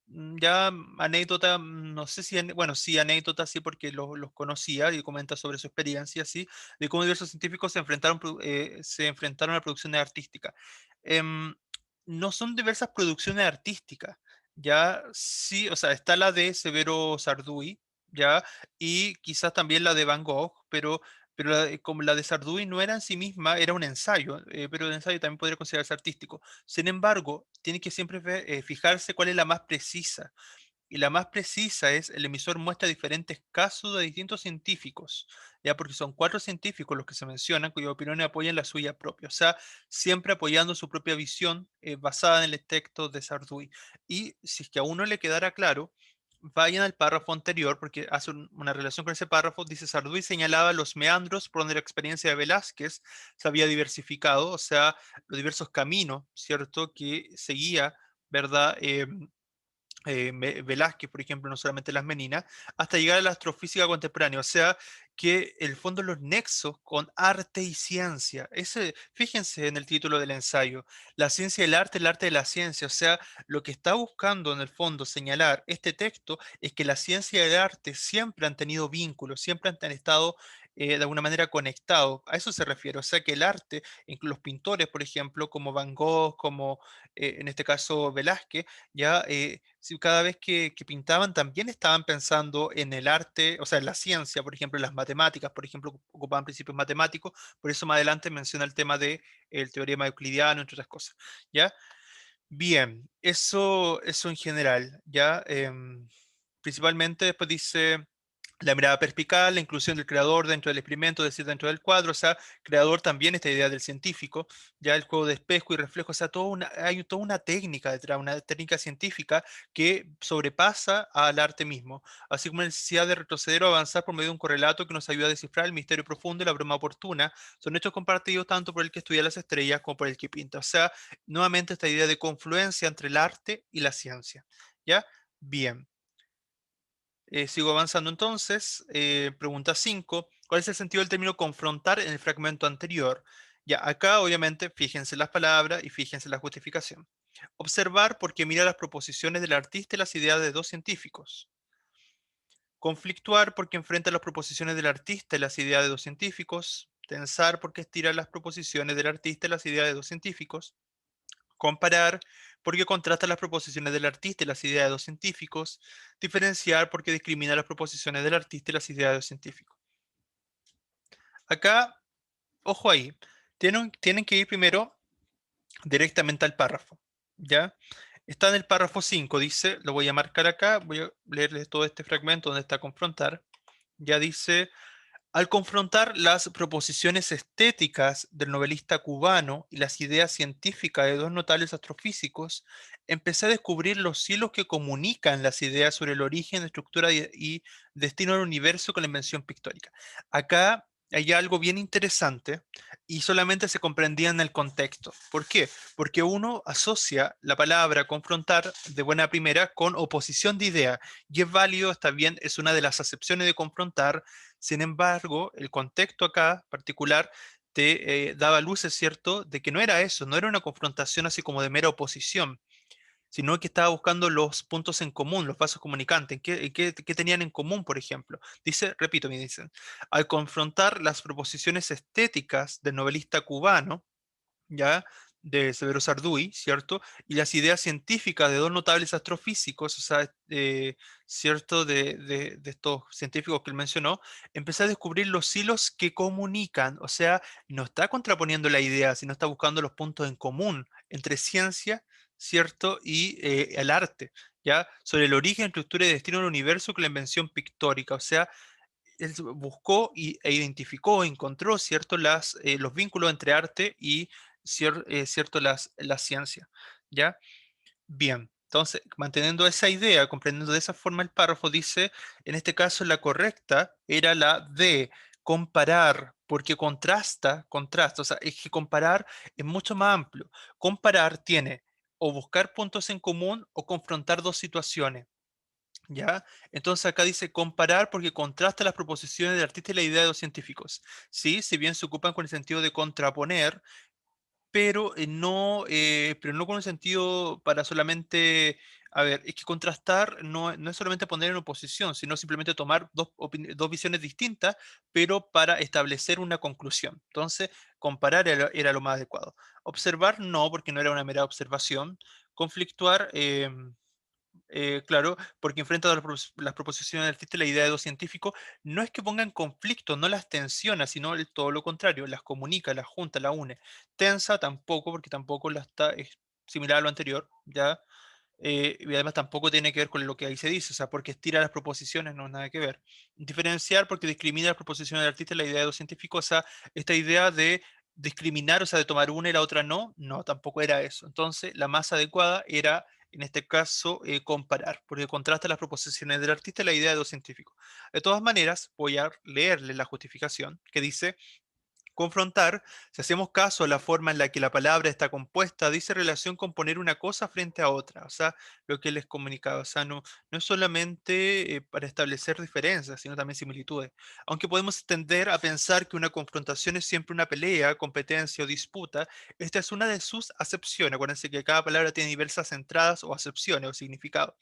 anécdotas, no sé si, bueno, sí, anécdotas, sí, porque los conocía y comenta sobre su experiencia, sí, de cómo diversos científicos se enfrentaron a producciones artísticas. Em, no son diversas producciones artísticas, ya sí, o sea, está la de Severo Sarduy, ya, y quizás también la de Van Gogh, pero como la de Sarduy no era en sí misma, era un ensayo, pero el ensayo también podría considerarse artístico. Sin embargo, tiene que siempre fijarse cuál es la más precisa. Y la más precisa es, el emisor muestra diferentes casos de distintos científicos, ya porque son cuatro científicos los que se mencionan, cuya opinión apoyan la suya propia, o sea, siempre apoyando su propia visión basada en el texto de Sarduy. Y si es que a uno le quedara claro, vayan al párrafo anterior, porque hace una relación con ese párrafo, dice Sarduy señalaba los meandros por donde la experiencia de Velázquez se había diversificado, o sea, los diversos caminos, ¿cierto?, que seguía, ¿verdad? Velázquez, por ejemplo, no solamente las meninas, hasta llegar a la astrofísica contemporánea, o sea, que el fondo los nexos con arte y ciencia. Fíjense en el título del ensayo, la ciencia y el arte de la ciencia, o sea, lo que está buscando en el fondo señalar este texto es que la ciencia y el arte siempre han tenido vínculos, siempre han estado de alguna manera conectado. A eso se refiere. O sea que el arte, los pintores, por ejemplo, como Van Gogh, como en este caso Velázquez, ya si cada vez que pintaban también estaban pensando en el arte, o sea, en la ciencia, por ejemplo, en las matemáticas, por ejemplo, ocupaban principios matemáticos, por eso más adelante menciona el tema de el teorema euclidiano, entre otras cosas. ¿Ya? Bien, eso en general, ¿ya? Principalmente después dice la mirada perspicaz, la inclusión del creador dentro del experimento, es decir, dentro del cuadro, o sea, creador también esta idea del científico, ya el juego de espejo y reflejo, o sea, hay toda una técnica detrás, una técnica científica que sobrepasa al arte mismo, así como la necesidad de retroceder o avanzar por medio de un correlato que nos ayuda a descifrar el misterio profundo y la broma oportuna, son hechos compartidos tanto por el que estudia las estrellas como por el que pinta, o sea, nuevamente esta idea de confluencia entre el arte y la ciencia, ¿ya? Bien. Sigo avanzando entonces. Pregunta 5. ¿Cuál es el sentido del término confrontar en el fragmento anterior? Ya, acá obviamente fíjense las palabras y fíjense la justificación. Observar porque mira las proposiciones del artista y las ideas de dos científicos. Conflictuar porque enfrenta las proposiciones del artista y las ideas de dos científicos. Tensar porque estira las proposiciones del artista y las ideas de dos científicos. Comparar, porque contrasta las proposiciones del artista y las ideas de dos científicos. Diferenciar, porque discrimina las proposiciones del artista y las ideas de dos científicos. Acá, ojo ahí, tienen que ir primero directamente al párrafo, ¿ya? Está en el párrafo 5, dice, lo voy a marcar acá, voy a leerles todo este fragmento donde está confrontar. Ya dice, al confrontar las proposiciones estéticas del novelista cubano y las ideas científicas de dos notables astrofísicos, empecé a descubrir los hilos que comunican las ideas sobre el origen, estructura y destino del universo con la invención pictórica. Acá hay algo bien interesante y solamente se comprendía en el contexto. ¿Por qué? Porque uno asocia la palabra confrontar de buena primera con oposición de idea y es válido, está bien, es una de las acepciones de confrontar. Sin embargo, el contexto acá particular te daba luces, ¿cierto?, de que no era eso, no era una confrontación así como de mera oposición, sino que estaba buscando los puntos en común, los vasos comunicantes, qué tenían en común, por ejemplo. Dice, repito, me dicen, al confrontar las proposiciones estéticas del novelista cubano, ¿ya? De Severo Sarduy, ¿cierto? Y las ideas científicas de dos notables astrofísicos, o sea, ¿cierto? De estos científicos que él mencionó, empecé a descubrir los hilos que comunican, o sea, no está contraponiendo la idea, sino está buscando los puntos en común entre ciencia, ¿cierto? Y el arte, ¿ya? Sobre el origen, estructura y destino del universo con la invención pictórica, o sea, él buscó e identificó, encontró, ¿cierto? Los vínculos entre arte y, ¿cierto? La ciencia, ¿ya? Bien, entonces, manteniendo esa idea, comprendiendo de esa forma el párrafo, dice, en este caso la correcta era la de comparar, porque contrasta, o sea, es que comparar es mucho más amplio. Comparar tiene o buscar puntos en común o confrontar dos situaciones. ¿Ya? Entonces acá dice comparar porque contrasta las proposiciones del artista y la idea de los científicos. Sí, si bien se ocupan con el sentido de contraponer, pero no con el sentido para solamente, a ver, es que contrastar no es solamente poner en oposición, sino simplemente tomar dos visiones distintas, pero para establecer una conclusión. Entonces, comparar era lo más adecuado. Observar no, porque no era una mera observación. Conflictuar, claro, porque enfrenta las proposiciones del artista y la idea de dos científicos, no es que ponga en conflicto, no las tensiona, sino todo lo contrario, las comunica, las junta, las une. Tensa tampoco, porque tampoco es similar a lo anterior, ¿ya? Y además tampoco tiene que ver con lo que ahí se dice, o sea, porque estira las proposiciones, no, nada que ver. Diferenciar porque discrimina las proposiciones del artista y la idea de dos científicos, o sea, esta idea de discriminar, o sea, de tomar una y la otra no, no, tampoco era eso. Entonces, la más adecuada era, en este caso, comparar, porque contrasta las proposiciones del artista y la idea de dos científicos. De todas maneras, voy a leerle la justificación que dice Confrontar, si hacemos caso a la forma en la que la palabra está compuesta, dice relación con poner una cosa frente a otra, o sea, lo que les comunicaba, o sea, no es solamente para establecer diferencias, sino también similitudes. Aunque podemos tender a pensar que una confrontación es siempre una pelea, competencia o disputa, esta es una de sus acepciones. Acuérdense que cada palabra tiene diversas entradas o acepciones o significados.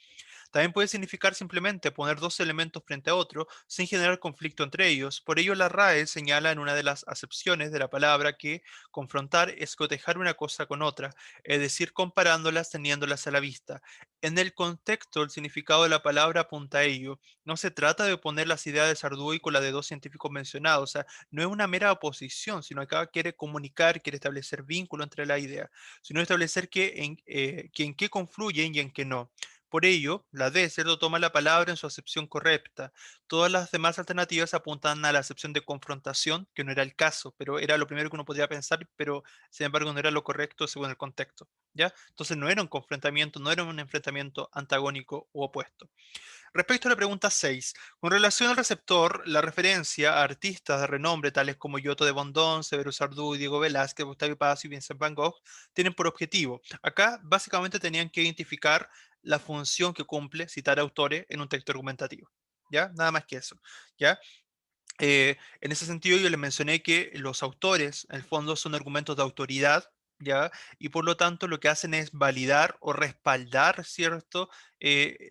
También puede significar simplemente poner dos elementos frente a otro sin generar conflicto entre ellos. Por ello, la RAE señala en una de las acepciones de la palabra que confrontar es cotejar una cosa con otra, es decir, comparándolas, teniéndolas a la vista. En el contexto, el significado de la palabra apunta a ello. No se trata de oponer las ideas de Sarduy con las de dos científicos mencionados, o sea, no es una mera oposición, sino que acá quiere comunicar, quiere establecer vínculo entre la idea, sino establecer que en qué confluyen y en qué no. Por ello, la D, ¿cierto?, toma la palabra en su acepción correcta. Todas las demás alternativas apuntan a la acepción de confrontación, que no era el caso, pero era lo primero que uno podría pensar, pero sin embargo no era lo correcto según el contexto. ¿Ya? Entonces no era un confrontamiento, no era un enfrentamiento antagónico u opuesto. Respecto a la pregunta 6, con relación al receptor, la referencia a artistas de renombre tales como Giotto de Bondón, Severo Sardú, Diego Velázquez, Octavio Paz y Vincent Van Gogh tienen por objetivo. Acá básicamente tenían que identificar la función que cumple citar autores en un texto argumentativo. ¿Ya? Nada más que eso. ¿Ya? En ese sentido, yo les mencioné que los autores, en el fondo, son argumentos de autoridad, ¿ya? Y por lo tanto, lo que hacen es validar o respaldar, ¿cierto?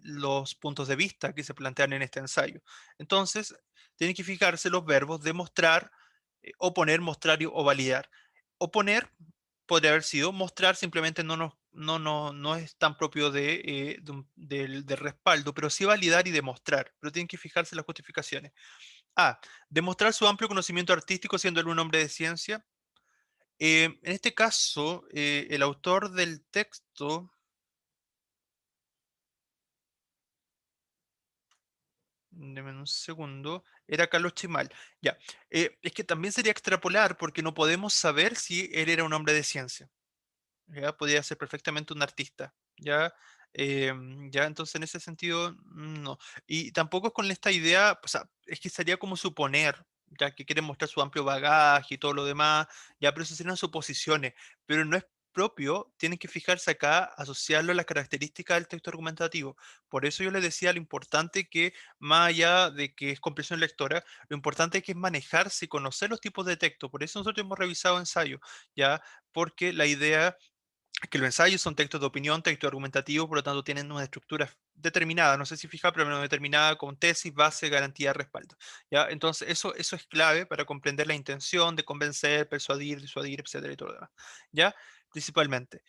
Los puntos de vista que se plantean en este ensayo. Entonces, tienen que fijarse los verbos demostrar, oponer, mostrar o validar. Oponer podría haber sido mostrar, simplemente no es tan propio del respaldo, pero sí validar y demostrar. Pero tienen que fijarse en las justificaciones. A. Demostrar su amplio conocimiento artístico siendo él un hombre de ciencia. En este caso, el autor del texto, deme un segundo, era Carlos Chimal. Ya, es que también sería extrapolar porque no podemos saber si él era un hombre de ciencia. Ya podría ser perfectamente un artista. Ya, ya, entonces en ese sentido, no. Y tampoco es con esta idea, o sea, es que sería como suponer, ya que quieren mostrar su amplio bagaje y todo lo demás, ya, pero eso serían suposiciones, pero no es propio, tienen que fijarse acá, asociarlo a las características del texto argumentativo. Por eso yo les decía lo importante que, más allá de que es comprensión lectora, lo importante que es manejarse y conocer los tipos de texto. Por eso nosotros hemos revisado ensayos, ya, porque la idea que los ensayos son textos de opinión, textos argumentativos, por lo tanto tienen una estructura determinada, no sé si fija, pero no determinada con tesis, base, garantía, respaldo. ¿Ya? Entonces, eso es clave para comprender la intención de convencer, persuadir, disuadir, etcétera, y todo lo demás. ¿Ya? Principalmente.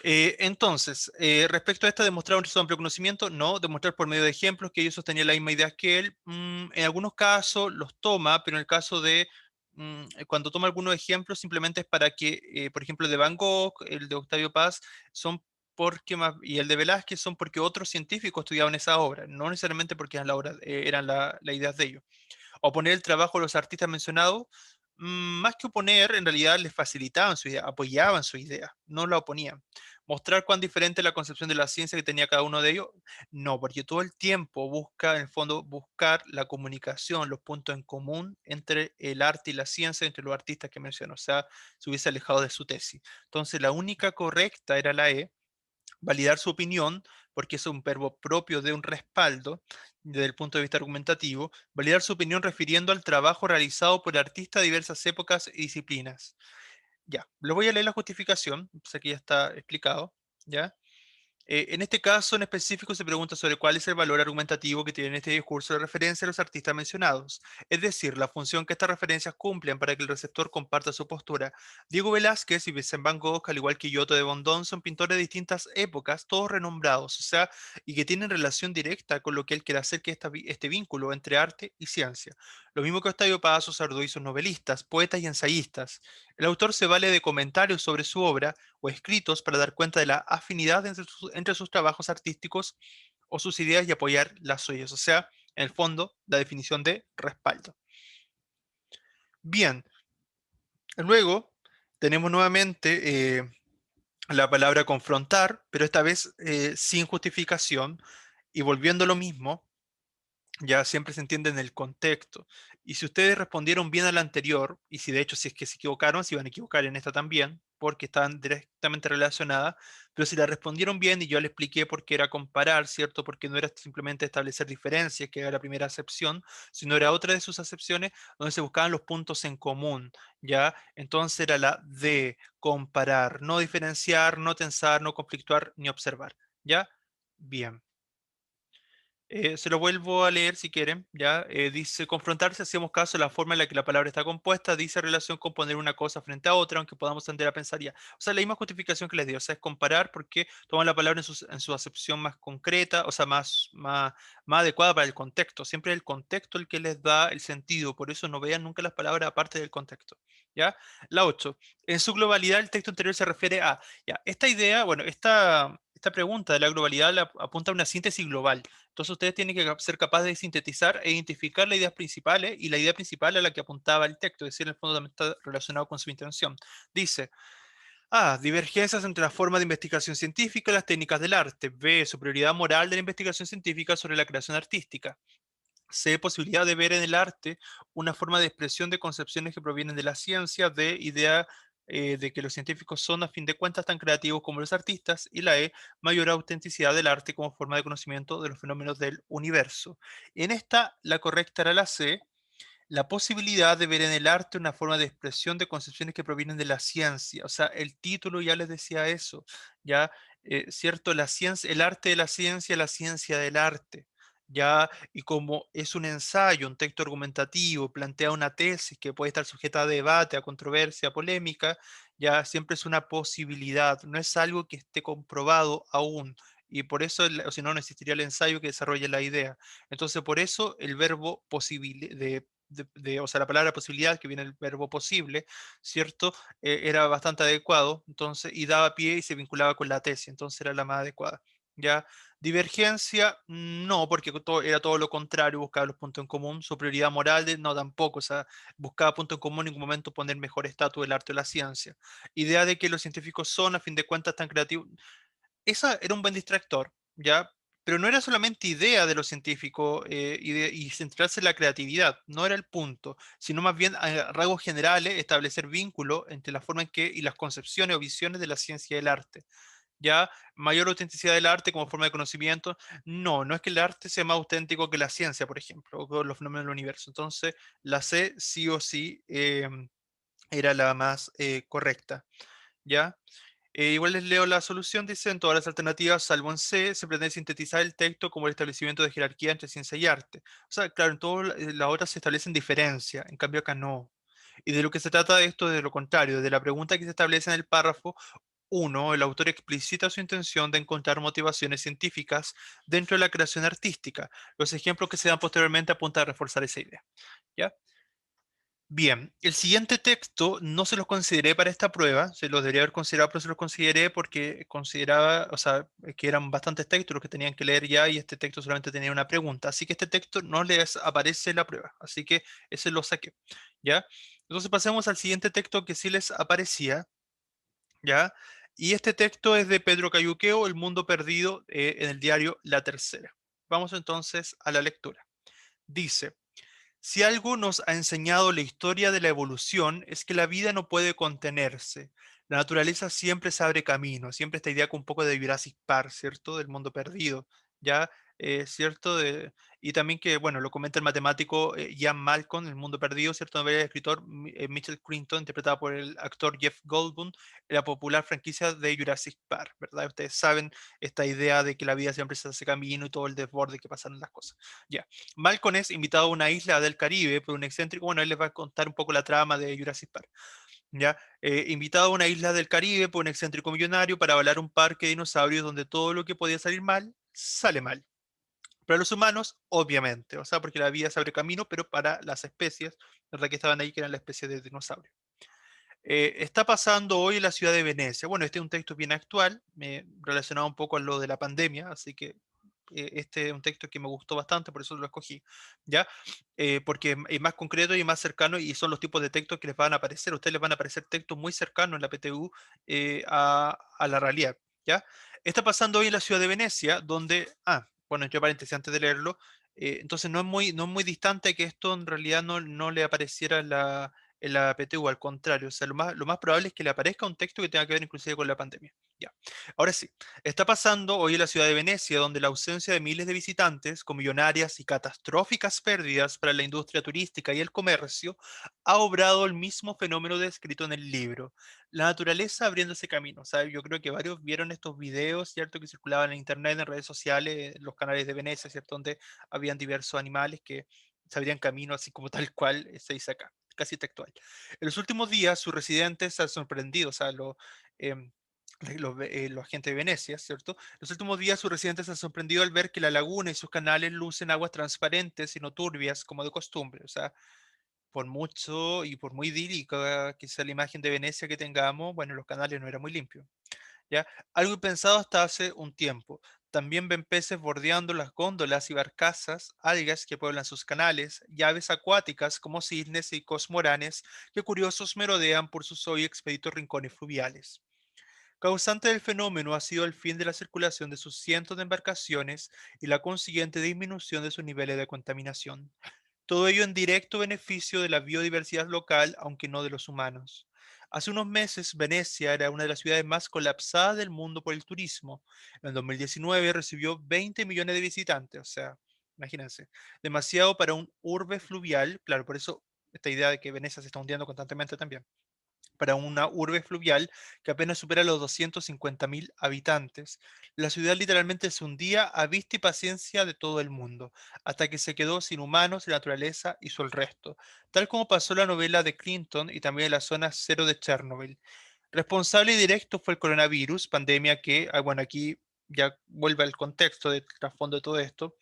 Entonces, respecto a esta, demostrar un amplio conocimiento, no, demostrar por medio de ejemplos que ellos sostenían la misma idea que él. En algunos casos los toma, pero en el caso de cuando toma algunos ejemplos, simplemente es para que, por ejemplo, el de Van Gogh, el de Octavio Paz, son porque más, y el de Velázquez son porque otros científicos estudiaban esa obra, no necesariamente porque eran la ideas de ellos. Oponer el trabajo a los artistas mencionados, más que oponer, en realidad les facilitaban su idea, apoyaban su idea, no la oponían. Mostrar cuán diferente la concepción de la ciencia que tenía cada uno de ellos, no, porque todo el tiempo busca, en el fondo, buscar la comunicación, los puntos en común entre el arte y la ciencia, entre los artistas que mencionó, o sea, se hubiese alejado de su tesis. Entonces, la única correcta era la E, validar su opinión, porque es un verbo propio de un respaldo desde el punto de vista argumentativo, validar su opinión refiriendo al trabajo realizado por artistas de diversas épocas y disciplinas. Ya, le voy a leer la justificación, pues aquí ya está explicado, ¿ya? En este caso en específico se pregunta sobre cuál es el valor argumentativo que tiene este discurso de referencia a los artistas mencionados, es decir, la función que estas referencias cumplen para que el receptor comparta su postura. Diego Velázquez y Vincent Van Gogh, al igual que Giotto de Bondón, son pintores de distintas épocas, todos renombrados, o sea, y que tienen relación directa con lo que él quiere hacer, que este vínculo entre arte y ciencia. Lo mismo que Octavio Paz o Sarduy son novelistas, poetas y ensayistas. El autor se vale de comentarios sobre su obra o escritos para dar cuenta de la afinidad entre sus trabajos artísticos o sus ideas y apoyar las suyas. O sea, en el fondo, la definición de respaldo. Bien, luego tenemos nuevamente la palabra confrontar, pero esta vez sin justificación y volviendo a lo mismo, ya siempre se entiende en el contexto. Y si ustedes respondieron bien a la anterior, y si de hecho si es que se equivocaron, se iban a equivocar en esta también, porque estaban directamente relacionadas, pero si la respondieron bien y yo le expliqué por qué era comparar, ¿cierto? Porque no era simplemente establecer diferencias, que era la primera acepción, sino era otra de sus acepciones donde se buscaban los puntos en común, ¿ya? Entonces era la de comparar, no diferenciar, no tensar, no conflictuar ni observar, ¿ya? Bien. Se lo vuelvo a leer si quieren, ¿ya? Dice, confrontar si hacemos caso a la forma en la que la palabra está compuesta, dice relación con poner una cosa frente a otra, aunque podamos tender a pensar ya. O sea, la misma justificación que les di, o sea, es comparar porque toman la palabra en su acepción más concreta, o sea, más adecuada para el contexto. Siempre es el contexto el que les da el sentido, por eso no vean nunca las palabras aparte del contexto, ¿ya? La 8. En su globalidad, el texto anterior se refiere a, ya, esta idea, bueno, esta pregunta de la globalidad apunta a una síntesis global. Entonces ustedes tienen que ser capaces de sintetizar e identificar las ideas principales y la idea principal a la que apuntaba el texto, es decir, en el fondo también está relacionado con su intención. Dice, A. Divergencias entre la forma de investigación científica y las técnicas del arte. B. Superioridad moral de la investigación científica sobre la creación artística. C. Posibilidad de ver en el arte una forma de expresión de concepciones que provienen de la ciencia. D. Idea de que los científicos son, a fin de cuentas, tan creativos como los artistas. Y la E. Mayor autenticidad del arte como forma de conocimiento de los fenómenos del universo. En esta, la correcta era la C, la posibilidad de ver en el arte una forma de expresión de concepciones que provienen de la ciencia. O sea, el título ya les decía eso, ya, ¿cierto? La ciencia, el arte de la ciencia del arte, ya, y como es un ensayo, un texto argumentativo, plantea una tesis que puede estar sujeta a debate, a controversia, a polémica, ya siempre es una posibilidad, no es algo que esté comprobado aún. Y por eso, o si no, no existiría el ensayo que desarrolle la idea. Entonces, por eso el verbo o sea, la palabra posibilidad, que viene el verbo posible, ¿cierto? Era bastante adecuado, entonces, y daba pie y se vinculaba con la tesis, entonces era la más adecuada. ¿Ya? Divergencia, no, porque era todo lo contrario, buscaba los puntos en común. Superioridad moral, no, tampoco, o sea, buscaba puntos en común en ningún momento poner mejor estatus del arte o la ciencia. Idea de que los científicos son, a fin de cuentas, tan creativos, esa era un buen distractor, ¿ya? Pero no era solamente idea de los científicos y centrarse en la creatividad, no era el punto, sino más bien a rasgos generales establecer vínculo entre la forma en que y las concepciones o visiones de la ciencia y el arte. ¿Ya? Mayor autenticidad del arte como forma de conocimiento. No, no es que el arte sea más auténtico que la ciencia, por ejemplo, o que los fenómenos del universo. Entonces, la C sí o sí era la más correcta, ¿ya? Igual les leo la solución, dice, en todas las alternativas, salvo en C, se pretende sintetizar el texto como el establecimiento de jerarquía entre ciencia y arte. O sea, claro, en todas las otras se establecen diferencias, en cambio acá no. Y de lo que se trata de esto es de lo contrario, de la pregunta que se establece en el párrafo uno, el autor explicita su intención de encontrar motivaciones científicas dentro de la creación artística. Los ejemplos que se dan posteriormente apuntan a reforzar esa idea. ¿Ya? Bien, el siguiente texto no se los consideré para esta prueba, se los debería haber considerado, pero se los consideré porque consideraba, o sea, que eran bastantes textos los que tenían que leer ya y este texto solamente tenía una pregunta, así que este texto no les aparece en la prueba, así que ese lo saqué, ¿ya? Entonces pasemos al siguiente texto que sí les aparecía, ¿ya? Y este texto es de Pedro Cayuqueo, El mundo perdido, en el diario La Tercera. Vamos entonces a la lectura. Dice... Si algo nos ha enseñado la historia de la evolución es que la vida no puede contenerse. La naturaleza siempre se abre camino, siempre esta idea con un poco de Jurassic Park, ¿cierto? Del mundo perdido, ¿ya? ¿Cierto? Y también que, bueno, lo comenta el matemático Ian Malcolm, El mundo perdido, ¿cierto? Novela del escritor Mitchell Crichton, interpretada por el actor Jeff Goldblum, en la popular franquicia de Jurassic Park, ¿verdad? Ustedes saben esta idea de que la vida siempre se hace camino y todo el desborde que pasan las cosas. Ya. Malcolm es invitado a una isla del Caribe por un excéntrico, bueno, él les va a contar un poco la trama de Jurassic Park, ¿ya? Invitado a una isla del Caribe por un excéntrico millonario para avalar un parque de dinosaurios donde todo lo que podía salir mal, sale mal. Para los humanos, obviamente, o sea, porque la vida se abre camino, pero para las especies, ¿verdad? Que estaban ahí, que eran la especie de dinosaurio. Está pasando hoy en la ciudad de Venecia. Bueno, este es un texto bien actual, relacionado un poco a lo de la pandemia, así que este es un texto que me gustó bastante, por eso lo escogí, ¿ya? Porque es más concreto y más cercano y son los tipos de textos que les van a aparecer. A ustedes les van a aparecer textos muy cercanos en la PTU a la realidad, ¿ya? Está pasando hoy en la ciudad de Venecia, donde, bueno, entre paréntesis, antes de leerlo, Entonces no es muy distante que esto en realidad no le apareciera en la PTU, al contrario, o sea, lo más probable es que le aparezca un texto que tenga que ver inclusive con la pandemia. Ya. Ahora sí, está pasando hoy en la ciudad de Venecia, donde la ausencia de miles de visitantes, con millonarias y catastróficas pérdidas para la industria turística y el comercio, ha obrado el mismo fenómeno descrito en el libro, la naturaleza abriéndose camino. O sea, yo creo que varios vieron estos videos, ¿cierto?, que circulaban en internet, en redes sociales, en los canales de Venecia, ¿cierto?, donde habían diversos animales que se abrían camino, así como tal cual se dice acá, casi textual. En los últimos días, sus residentes se han sorprendido, o sea, em, los agentes de Venecia, ¿cierto? En los últimos días, sus residentes se han sorprendido al ver que la laguna y sus canales lucen aguas transparentes y no turbias como de costumbre. O sea, por mucho y por muy idílica que sea la imagen de Venecia que tengamos, bueno, los canales no eran muy limpios. ¿Ya? Algo pensado hasta hace un tiempo. También ven peces bordeando las góndolas y barcazas, algas que pueblan sus canales, y aves acuáticas como cisnes y cosmoranes que curiosos merodean por sus hoy expeditos rincones fluviales. Causante del fenómeno ha sido el fin de la circulación de sus cientos de embarcaciones y la consiguiente disminución de sus niveles de contaminación. Todo ello en directo beneficio de la biodiversidad local, aunque no de los humanos. Hace unos meses, Venecia era una de las ciudades más colapsadas del mundo por el turismo. En 2019 recibió 20 millones de visitantes, o sea, imagínense, demasiado para un urbe fluvial, claro, por eso esta idea de que Venecia se está hundiendo constantemente también, para una urbe fluvial que apenas supera los 250.000 habitantes. La ciudad literalmente se hundía a vista y paciencia de todo el mundo, hasta que se quedó sin humanos y naturaleza hizo el resto, tal como pasó en la novela de Clinton y también en la zona cero de Chernobyl. Responsable y directo fue el coronavirus, pandemia que, bueno, aquí ya vuelve al contexto de trasfondo de todo esto.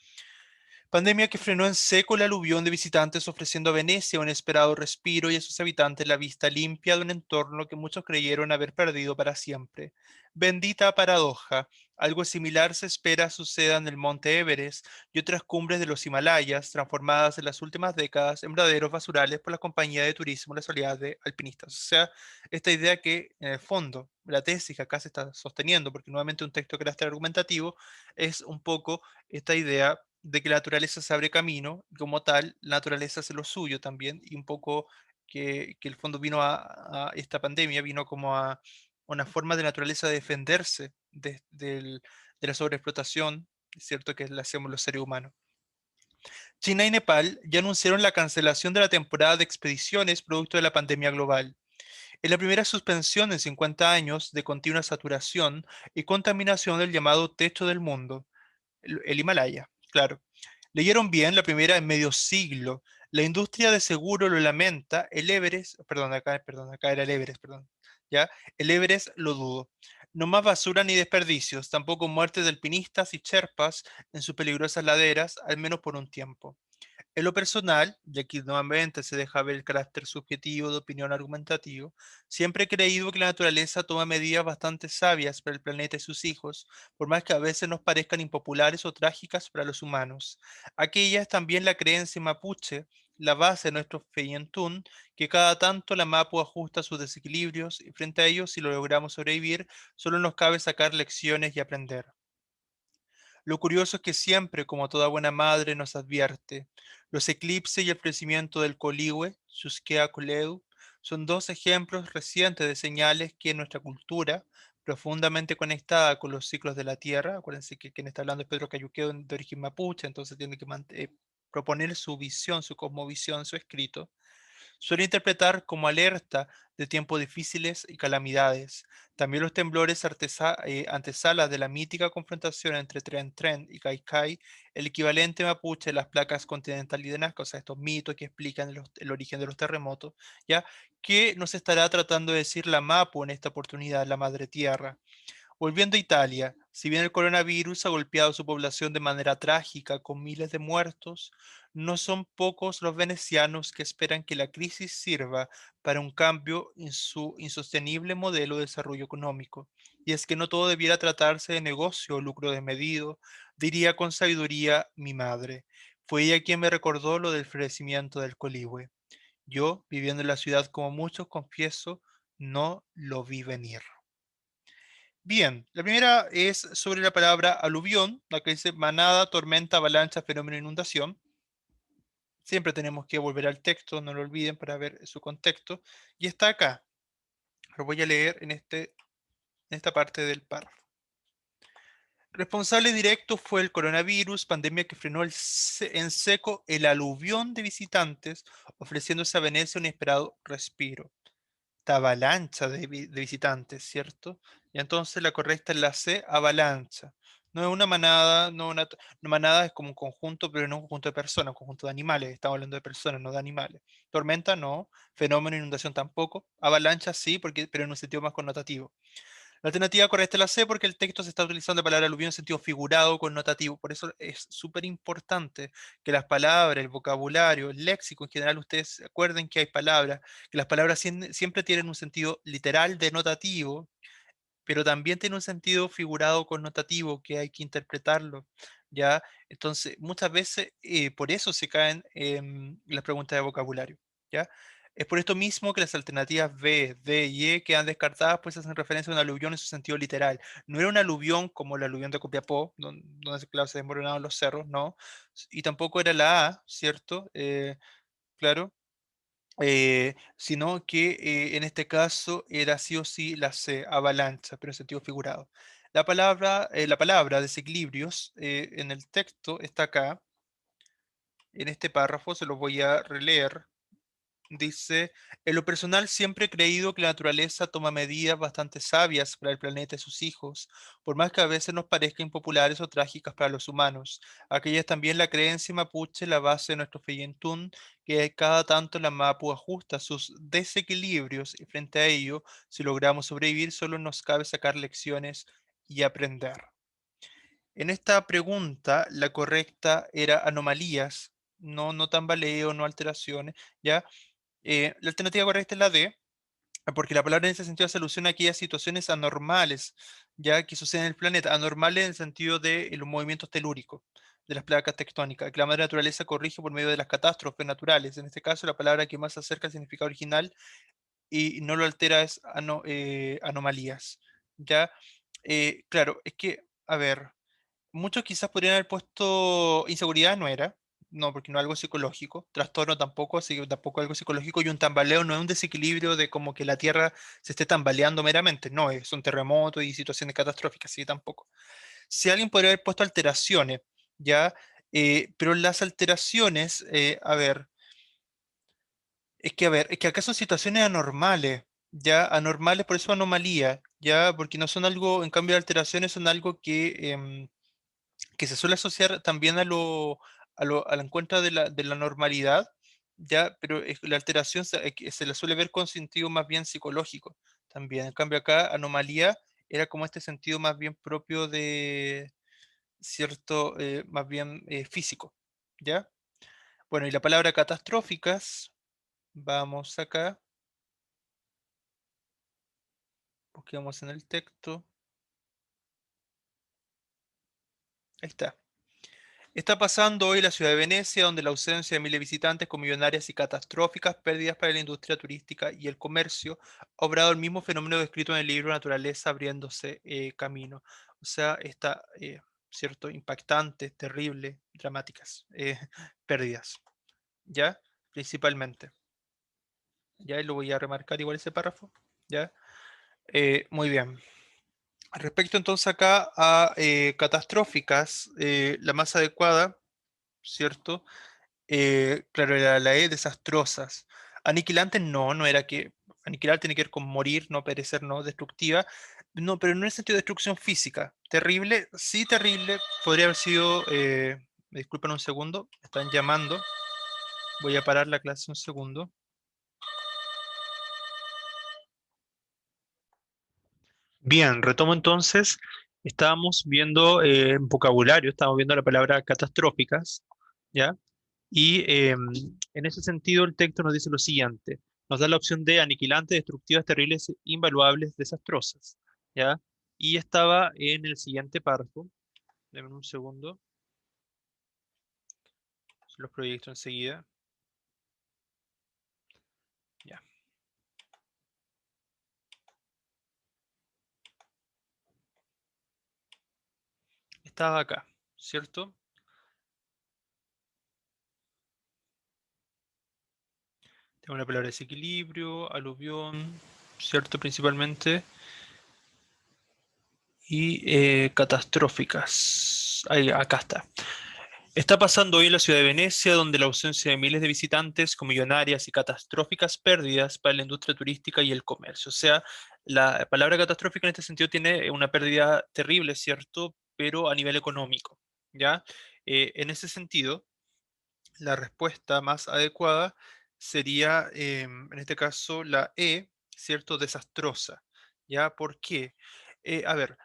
Pandemia que frenó en seco el aluvión de visitantes, ofreciendo a Venecia un esperado respiro y a sus habitantes la vista limpia de un entorno que muchos creyeron haber perdido para siempre. Bendita paradoja. Algo similar se espera suceda en el monte Everest y otras cumbres de los Himalayas, transformadas en las últimas décadas en verdaderos basurales por la compañía de turismo y las oleadas de alpinistas. O sea, esta idea que, en el fondo, la tesis que acá se está sosteniendo, porque nuevamente un texto que era argumentativo, es un poco esta idea de que la naturaleza se abre camino, y como tal, la naturaleza hace lo suyo también, y un poco que el fondo vino a esta pandemia, vino como a una forma de naturaleza de defenderse de la sobreexplotación, ¿cierto?, que le hacemos los seres humanos. China y Nepal ya anunciaron la cancelación de la temporada de expediciones producto de la pandemia global. Es la primera suspensión en 50 años de continua saturación y contaminación del llamado techo del mundo, el Himalaya, claro. Leyeron bien, la primera en medio siglo. La industria de seguro lo lamenta. El Everest, perdón, acá era el Everest, perdón. ¿Ya? El Everest lo dudo. No más basura ni desperdicios, tampoco muertes de alpinistas y sherpas en sus peligrosas laderas, al menos por un tiempo. En lo personal, y aquí nuevamente se deja ver el carácter subjetivo de opinión argumentativo, siempre he creído que la naturaleza toma medidas bastante sabias para el planeta y sus hijos, por más que a veces nos parezcan impopulares o trágicas para los humanos. Aquella es también la creencia mapuche, la base de nuestro Feyentún, que cada tanto la Mapu ajusta sus desequilibrios y frente a ellos, si lo logramos sobrevivir, solo nos cabe sacar lecciones y aprender. Lo curioso es que siempre, como toda buena madre, nos advierte. Los eclipses y el crecimiento del coligüe, Chusquea Coledu, son dos ejemplos recientes de señales que nuestra cultura, profundamente conectada con los ciclos de la Tierra, acuérdense que quien está hablando es Pedro Cayuqueo de origen mapuche, entonces tiene que proponer su visión, su cosmovisión, su escrito, suele interpretar como alerta de tiempos difíciles y calamidades. También los temblores antesalas de la mítica confrontación entre Tren Tren y Kai Kai, el equivalente mapuche de las placas continental y de Nazca, o sea, estos mitos que explican el origen de los terremotos, ¿ya? ¿Qué nos estará tratando de decir la Mapu en esta oportunidad, la Madre Tierra? Volviendo a Italia, si bien el coronavirus ha golpeado a su población de manera trágica con miles de muertos, no son pocos los venecianos que esperan que la crisis sirva para un cambio en su insostenible modelo de desarrollo económico. Y es que no todo debiera tratarse de negocio o lucro desmedido, diría con sabiduría mi madre. Fue ella quien me recordó lo del florecimiento del coligüe. Yo, viviendo en la ciudad como muchos, confieso, no lo vi venir. Bien, la primera es sobre la palabra aluvión, la que dice manada, tormenta, avalancha, fenómeno, inundación. Siempre tenemos que volver al texto, no lo olviden para ver su contexto. Y está acá. Lo voy a leer en esta parte del párrafo. Responsable directo fue el coronavirus, pandemia que frenó en seco el aluvión de visitantes, ofreciéndose a Venecia un inesperado respiro. Esta avalancha de visitantes, ¿cierto? Y entonces la correcta es la C, avalancha. No es una manada, una manada es como un conjunto, pero no un conjunto de personas, un conjunto de animales. Estamos hablando de personas, no de animales. Tormenta no, fenómeno, inundación tampoco. Avalancha sí, pero en un sentido más connotativo. La alternativa correcta es la C porque el texto se está utilizando la palabra aluvión en sentido figurado connotativo. Por eso es súper importante que las palabras, el vocabulario, el léxico en general, ustedes se acuerden que hay palabras, que las palabras siempre tienen un sentido literal denotativo, pero también tiene un sentido figurado connotativo que hay que interpretarlo, ¿ya? Entonces, muchas veces por eso se caen las preguntas de vocabulario, ¿ya? Es por esto mismo que las alternativas B, D y E quedan descartadas, pues hacen referencia a un aluvión en su sentido literal. No era un aluvión como el aluvión de Copiapó, donde claro, se desmoronaban los cerros, no. Y tampoco era la A, ¿cierto? Claro, sino que en este caso era sí o sí la C, avalancha, pero en sentido figurado. La palabra desequilibrios en el texto está acá, en este párrafo, se lo voy a releer. Dice, en lo personal siempre he creído que la naturaleza toma medidas bastante sabias para el planeta y sus hijos, por más que a veces nos parezcan impopulares o trágicas para los humanos. Aquella es también la creencia mapuche, la base de nuestro Feyentún, que cada tanto la Mapu ajusta sus desequilibrios y frente a ello, si logramos sobrevivir, solo nos cabe sacar lecciones y aprender. En esta pregunta, la correcta era anomalías, no tambaleo, no alteraciones, ¿ya? La alternativa correcta es la D, porque la palabra en ese sentido se alusiona a aquellas situaciones anormales, ya que suceden en el planeta, anormales en el sentido de los movimientos telúricos, de las placas tectónicas, que la madre naturaleza corrige por medio de las catástrofes naturales. En este caso, la palabra que más se acerca al significado original y no lo altera es anomalías, ¿ya? Claro, es que, a ver. Muchos quizás podrían haber puesto inseguridad, no era. No, porque no es algo psicológico. Trastorno tampoco, así que tampoco algo psicológico. Y un tambaleo no es un desequilibrio de como que la Tierra se esté tambaleando meramente. No, es un terremoto y situaciones catastróficas, sí, tampoco. Si alguien podría haber puesto alteraciones, ¿ya? Pero las alteraciones, a ver, es que acá son situaciones anormales, ¿ya? Anormales, por eso anomalía, ¿ya? Porque no son algo, en cambio, alteraciones son algo que se suele asociar también a la encuentra de la normalidad, ya, pero la alteración que se la suele ver con sentido más bien psicológico también. En cambio acá, anomalía era como este sentido más bien propio de cierto, más bien físico, ¿ya? Bueno, y la palabra catastróficas, vamos acá, busquemos en el texto, ahí está. Está pasando hoy en la ciudad de Venecia, donde la ausencia de miles de visitantes con millonarias y catastróficas pérdidas para la industria turística y el comercio ha obrado el mismo fenómeno descrito en el libro Naturaleza abriéndose camino. O sea, está, ¿cierto? Impactante, terrible, dramáticas pérdidas, ¿ya? Principalmente. Ya, y lo voy a remarcar igual ese párrafo, ¿ya? Muy bien. Respecto entonces acá a catastróficas, la más adecuada, ¿cierto? Claro, era la E, desastrosas. Aniquilantes no era que. Aniquilar tiene que ver con morir, no perecer, no, destructiva. No, pero no en el sentido de destrucción física. Terrible, sí, terrible. Podría haber sido. Me disculpan un segundo, me están llamando. Voy a parar la clase un segundo. Bien, retomo entonces. Estábamos viendo vocabulario, estábamos viendo la palabra catastróficas, ¿ya? Y en ese sentido, el texto nos dice lo siguiente: nos da la opción de aniquilantes, destructivas, terribles, invaluables, desastrosas. ¿Ya? Y estaba en el siguiente párrafo. Denme un segundo, se los proyecto enseguida. Ya. estaba acá, ¿cierto? Tengo la palabra desequilibrio, aluvión, ¿cierto? Principalmente. Y catastróficas. Ahí, acá está. Está pasando hoy en la ciudad de Venecia, donde la ausencia de miles de visitantes con millonarias y catastróficas pérdidas para la industria turística y el comercio. O sea, la palabra catastrófica en este sentido tiene una pérdida terrible, ¿cierto? Pero a nivel económico, ¿ya? En ese sentido, la respuesta más adecuada sería, en este caso, la E, ¿cierto? Desastrosa, ¿ya? ¿Por qué? A ver,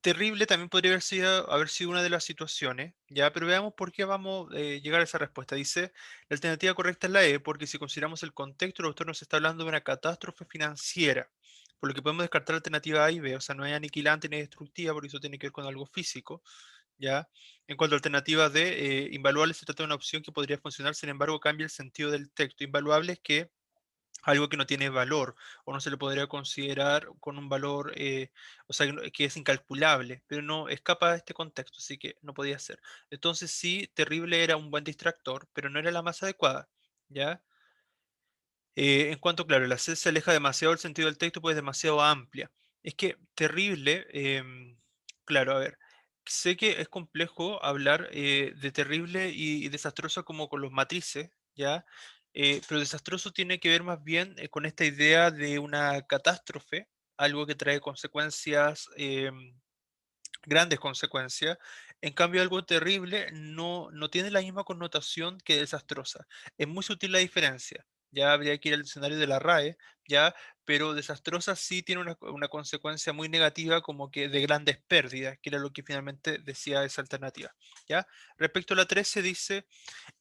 terrible también podría haber sido una de las situaciones, ya, pero veamos por qué vamos a llegar a esa respuesta. Dice, la alternativa correcta es la E, porque si consideramos el contexto, el autor nos está hablando de una catástrofe financiera, por lo que podemos descartar la alternativa A y B, o sea, no es aniquilante ni destructiva, porque eso tiene que ver con algo físico, ya. En cuanto a alternativa D, invaluable se trata de una opción que podría funcionar, sin embargo, cambia el sentido del texto. Invaluable es que algo que no tiene valor o no se le podría considerar con un valor, o sea, que es incalculable, pero no escapa de este contexto, así que no podía ser. Entonces sí, terrible era un buen distractor, pero no era la más adecuada, ¿ya? En cuanto, claro, la C se aleja demasiado del sentido del texto, pues es demasiado amplia. Es que terrible, claro, a ver, sé que es complejo hablar de terrible y desastroso como con los matices, ¿ya? Pero desastroso tiene que ver más bien con esta idea de una catástrofe, algo que trae consecuencias, grandes consecuencias. En cambio, algo terrible no tiene la misma connotación que desastrosa. Es muy sutil la diferencia. Ya habría que ir al diccionario de la RAE, ya, pero desastrosa sí tiene una consecuencia muy negativa, como que de grandes pérdidas, que era lo que finalmente decía esa alternativa. ¿Ya? Respecto a la 13 dice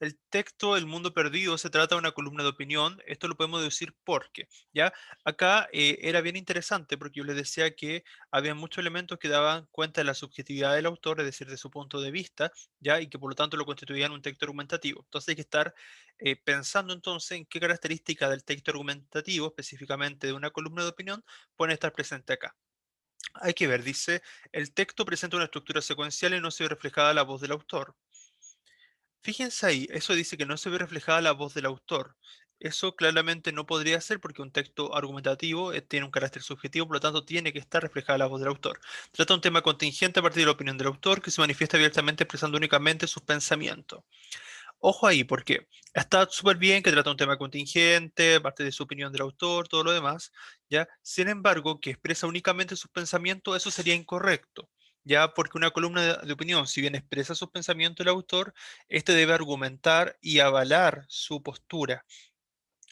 el texto El mundo perdido se trata de una columna de opinión. Esto lo podemos decir porque, ¿ya? Acá era bien interesante porque yo les decía que había muchos elementos que daban cuenta de la subjetividad del autor, es decir, de su punto de vista, ¿ya? Y que por lo tanto lo constituían un texto argumentativo. Entonces hay que estar pensando entonces en qué característica del texto argumentativo, específicamente de una columna de opinión, pueden estar presentes acá. Hay que ver, dice, el texto presenta una estructura secuencial y no se ve reflejada la voz del autor. Fíjense ahí, eso dice que no se ve reflejada la voz del autor. Eso claramente no podría ser porque un texto argumentativo tiene un carácter subjetivo, por lo tanto tiene que estar reflejada la voz del autor. Trata un tema contingente a partir de la opinión del autor que se manifiesta abiertamente expresando únicamente sus pensamientos. Ojo ahí, porque está súper bien que trata un tema contingente, parte de su opinión del autor, todo lo demás, ¿ya? Sin embargo, que expresa únicamente sus pensamientos, eso sería incorrecto, ¿ya? Porque una columna de opinión, si bien expresa sus pensamientos el autor, este debe argumentar y avalar su postura,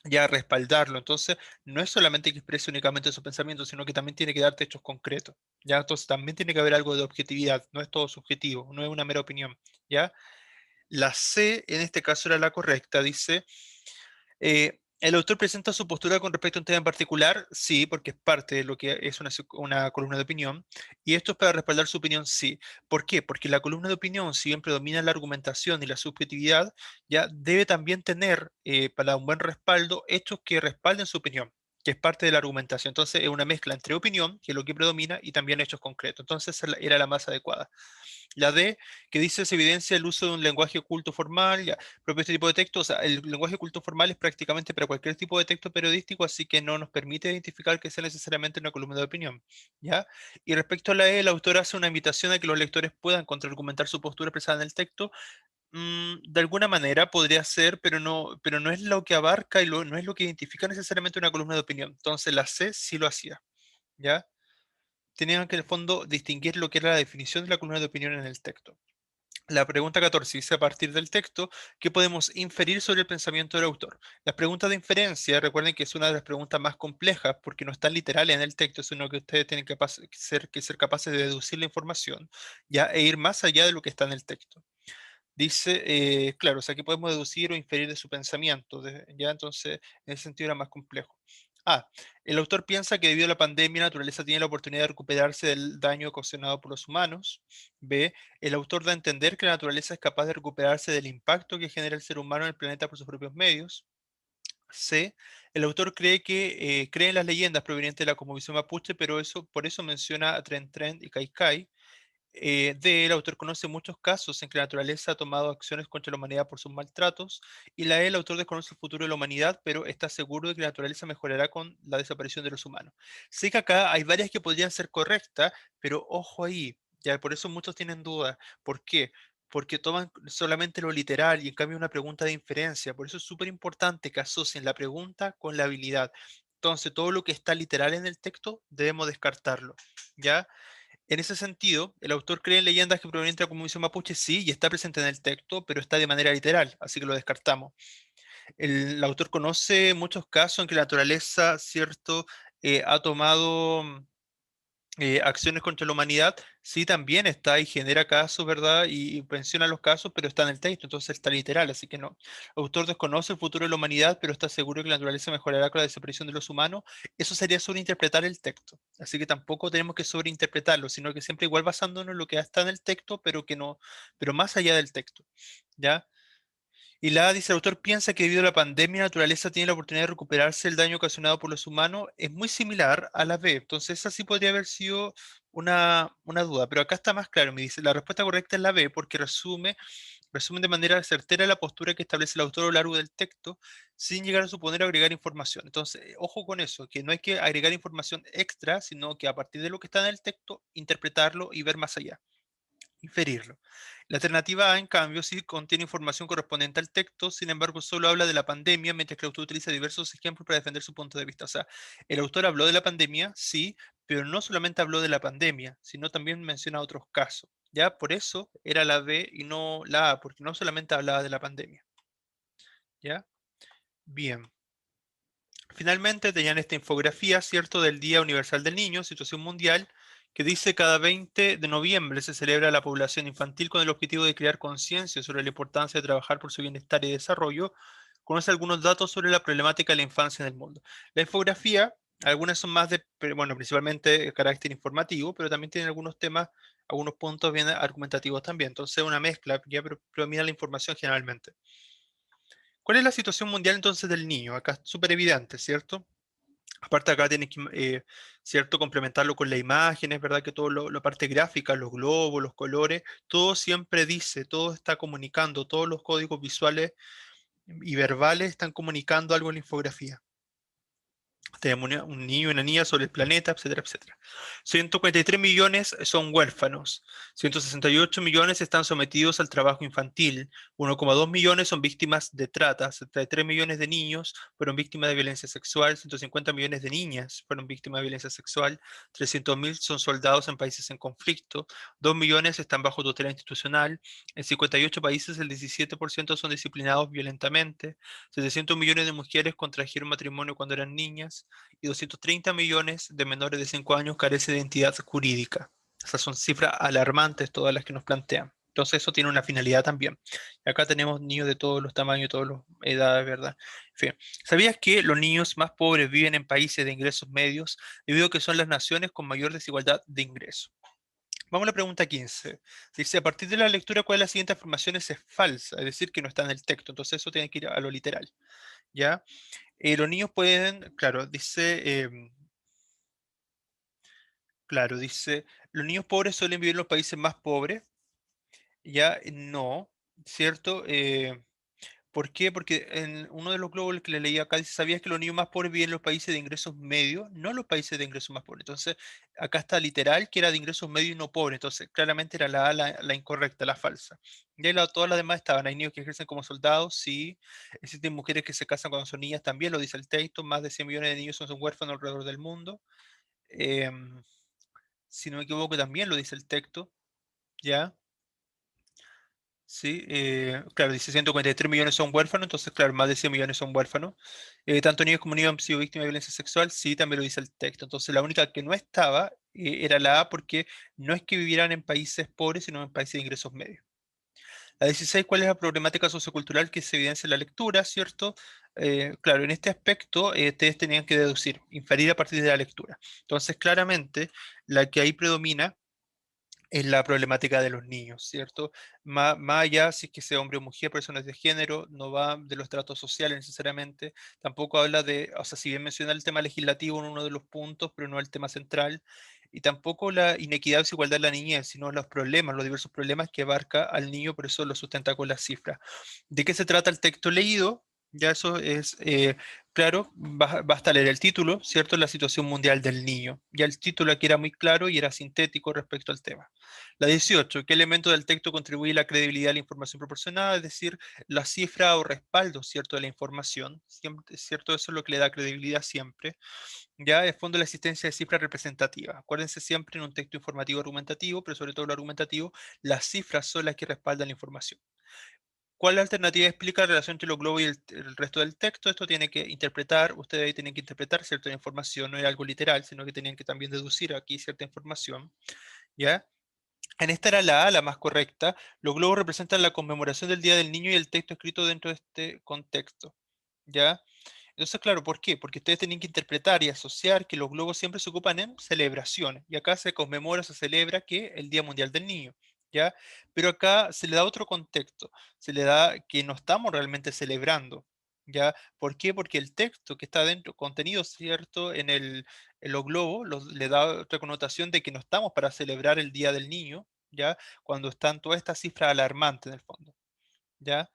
ya respaldarlo. Entonces, no es solamente que exprese únicamente sus pensamientos, sino que también tiene que darte hechos concretos, ¿ya? Entonces, también tiene que haber algo de objetividad, no es todo subjetivo, no es una mera opinión, ¿ya? La C en este caso era la correcta, dice. ¿El autor presenta su postura con respecto a un tema en particular? Sí, porque es parte de lo que es una columna de opinión. Y esto es para respaldar su opinión, sí. ¿Por qué? Porque la columna de opinión, si bien predomina la argumentación y la subjetividad, ya debe también tener, para un buen respaldo, hechos que respalden su opinión, que es parte de la argumentación. Entonces, es una mezcla entre opinión, que es lo que predomina, y también hechos concretos. Entonces, esa era la más adecuada. La D, que dice se evidencia el uso de un lenguaje oculto formal, ya, propio de este tipo de texto. O sea, el lenguaje oculto formal es prácticamente para cualquier tipo de texto periodístico, así que no nos permite identificar que sea necesariamente una columna de opinión, ¿ya? Y respecto a la E, el autor hace una invitación a que los lectores puedan contraargumentar su postura expresada en el texto. De alguna manera podría ser, pero no es lo que abarca y no es lo que identifica necesariamente una columna de opinión. Entonces la C sí lo hacía, ¿ya? Tenían que en el fondo distinguir lo que era la definición de la columna de opinión en el texto. La pregunta 14 dice, a partir del texto, ¿qué podemos inferir sobre el pensamiento del autor? Las preguntas de inferencia, recuerden que es una de las preguntas más complejas porque no están literales en el texto, sino que ustedes tienen que ser capaces de deducir la información ya, e ir más allá de lo que está en el texto. Dice, claro, o sea, que podemos deducir o inferir de su pensamiento, ya entonces en ese sentido era más complejo. A. El autor piensa que debido a la pandemia, la naturaleza tiene la oportunidad de recuperarse del daño ocasionado por los humanos. B. El autor da a entender que la naturaleza es capaz de recuperarse del impacto que genera el ser humano en el planeta por sus propios medios. C. El autor cree en las leyendas provenientes de la cosmovisión mapuche, pero por eso menciona a Tren Tren y Kai Kai. D, el autor conoce muchos casos en que la naturaleza ha tomado acciones contra la humanidad por sus maltratos. Y la E, el autor desconoce el futuro de la humanidad, pero está seguro de que la naturaleza mejorará con la desaparición de los humanos. Sé que acá hay varias que podrían ser correctas, pero ojo ahí, ya por eso muchos tienen dudas. ¿Por qué? Porque toman solamente lo literal y en cambio una pregunta de inferencia. Por eso es súper importante que asocien la pregunta con la habilidad. Entonces, todo lo que está literal en el texto debemos descartarlo, ¿ya? En ese sentido, el autor cree en leyendas que provienen de la comunicación mapuche, sí, y está presente en el texto, pero está de manera literal, así que lo descartamos. El autor conoce muchos casos en que la naturaleza, cierto, ha tomado acciones contra la humanidad, sí, también está y genera casos, ¿verdad? Y menciona los casos, pero está en el texto, entonces está literal, así que no. El autor desconoce el futuro de la humanidad, pero está seguro que la naturaleza mejorará con la desaparición de los humanos. Eso sería sobreinterpretar el texto, así que tampoco tenemos que sobreinterpretarlo, sino que siempre igual basándonos en lo que está en el texto, pero que no, pero más allá del texto, ¿ya? Y la A dice, el autor piensa que debido a la pandemia, la naturaleza tiene la oportunidad de recuperarse el daño ocasionado por los humanos. Es muy similar a la B. Entonces, esa sí podría haber sido una duda. Pero acá está más claro. Me dice, la respuesta correcta es la B porque resume de manera certera la postura que establece el autor a lo largo del texto, sin llegar a suponer agregar información. Entonces, ojo con eso, que no hay que agregar información extra, sino que a partir de lo que está en el texto, interpretarlo y ver más allá, inferirlo. La alternativa A, en cambio, sí contiene información correspondiente al texto, sin embargo, solo habla de la pandemia, mientras que el autor utiliza diversos ejemplos para defender su punto de vista. O sea, el autor habló de la pandemia, sí, pero no solamente habló de la pandemia, sino también menciona otros casos. Ya, por eso era la B y no la A, porque no solamente hablaba de la pandemia. ¿Ya? Bien. Finalmente tenían esta infografía, ¿cierto?, del Día Universal del Niño, situación mundial, que dice cada 20 de noviembre se celebra la población infantil con el objetivo de crear conciencia sobre la importancia de trabajar por su bienestar y desarrollo. Conoce algunos datos sobre la problemática de la infancia en el mundo. La infografía, algunas son más de, bueno, principalmente de carácter informativo, pero también tienen algunos temas, algunos puntos bien argumentativos también. Entonces, una mezcla, ya predomina la información generalmente. ¿Cuál es la situación mundial entonces del niño? Acá es súper evidente, ¿cierto? Aparte acá tienes que, cierto, complementarlo con las imágenes, ¿verdad? Que todo la parte gráfica, los globos, los colores, todo siempre dice, todo está comunicando, todos los códigos visuales y verbales están comunicando algo en la infografía. Tenemos un niño y una niña sobre el planeta, etcétera, etcétera. 143 millones son huérfanos, 168 millones están sometidos al trabajo infantil, 1,2 millones son víctimas de trata, 73 millones de niños fueron víctimas de violencia sexual, 150 millones de niñas fueron víctimas de violencia sexual, 300.000 son soldados en países en conflicto, 2 millones están bajo tutela institucional, en 58 países el 17% son disciplinados violentamente, 700 millones de mujeres contrajeron matrimonio cuando eran niñas y 230 millones de menores de 5 años carecen de identidad jurídica. Esas son cifras alarmantes todas las que nos plantean. Entonces eso tiene una finalidad también. Y acá tenemos niños de todos los tamaños, todas las edades, ¿verdad? En fin, ¿sabías que los niños más pobres viven en países de ingresos medios debido a que son las naciones con mayor desigualdad de ingresos? Vamos a la pregunta 15. Dice, a partir de la lectura, ¿cuál de las siguientes afirmaciones es falsa? Es decir, que no está en el texto. Entonces eso tiene que ir a lo literal. ¿Ya? Los niños pueden, claro, dice, claro, dice, los niños pobres suelen vivir en los países más pobres. Ya, no, ¿cierto? ¿Por qué? Porque en uno de los globos que le leí acá dice, ¿sabías que los niños más pobres viven en los países de ingresos medios? No en los países de ingresos más pobres. Entonces, acá está literal que era de ingresos medios y no pobres. Entonces, claramente era la A la incorrecta, la falsa. Y ahí todas las demás estaban. Hay niños que ejercen como soldados, sí. Existen mujeres que se casan cuando son niñas también, lo dice el texto. Más de 100 millones de niños son huérfanos alrededor del mundo. Em, si no me equivoco, también lo dice el texto, ¿ya? Sí, claro, dice 143 millones son huérfanos, entonces, claro, más de 100 millones son huérfanos. Tanto niños como niños han sido víctimas de violencia sexual, sí, también lo dice el texto. Entonces, la única que no estaba era la A, porque no es que vivieran en países pobres, sino en países de ingresos medios. La 16, ¿cuál es la problemática sociocultural que se evidencia en la lectura, cierto? Claro, en este aspecto, ustedes tenían que deducir, inferir a partir de la lectura. Entonces, claramente, la que ahí predomina es la problemática de los niños, ¿cierto? Más allá si es que sea hombre o mujer, personas de género, no va de los tratos sociales necesariamente, tampoco habla de, o sea, si bien menciona el tema legislativo en uno de los puntos, pero no el tema central, y tampoco la inequidad o desigualdad en la niñez, sino los problemas, los diversos problemas que abarca al niño, por eso lo sustenta con las cifras. ¿De qué se trata el texto leído? Ya eso es claro, basta leer el título, ¿cierto? La situación mundial del niño. Ya el título aquí era muy claro y era sintético respecto al tema. La 18, ¿qué elemento del texto contribuye a la credibilidad de la información proporcionada? Es decir, la cifra o respaldo, ¿cierto? De la información, siempre, ¿cierto? Eso es lo que le da credibilidad siempre. Ya, de fondo, la existencia de cifras representativas. Acuérdense siempre en un texto informativo argumentativo, pero sobre todo lo argumentativo, las cifras son las que respaldan la información. ¿Cuál alternativa explica la relación entre los globos y el resto del texto? Esto tiene que interpretar, ustedes ahí tienen que interpretar cierta información, no era algo literal, sino que tenían que también deducir aquí cierta información, ¿ya? En esta era la A, la más correcta. Los globos representan la conmemoración del Día del Niño y el texto escrito dentro de este contexto, ¿ya? Entonces, claro, ¿por qué? Porque ustedes tienen que interpretar y asociar que los globos siempre se ocupan en celebraciones. Y acá se conmemora, se celebra que el Día Mundial del Niño, ¿ya? Pero acá se le da otro contexto. Se le da que no estamos realmente celebrando, ¿ya? ¿Por qué? Porque el texto que está dentro, contenido, ¿cierto? En los globos, le da otra connotación de que no estamos para celebrar el Día del Niño, ¿ya? Cuando están todas estas cifras alarmantes en el fondo, ¿ya?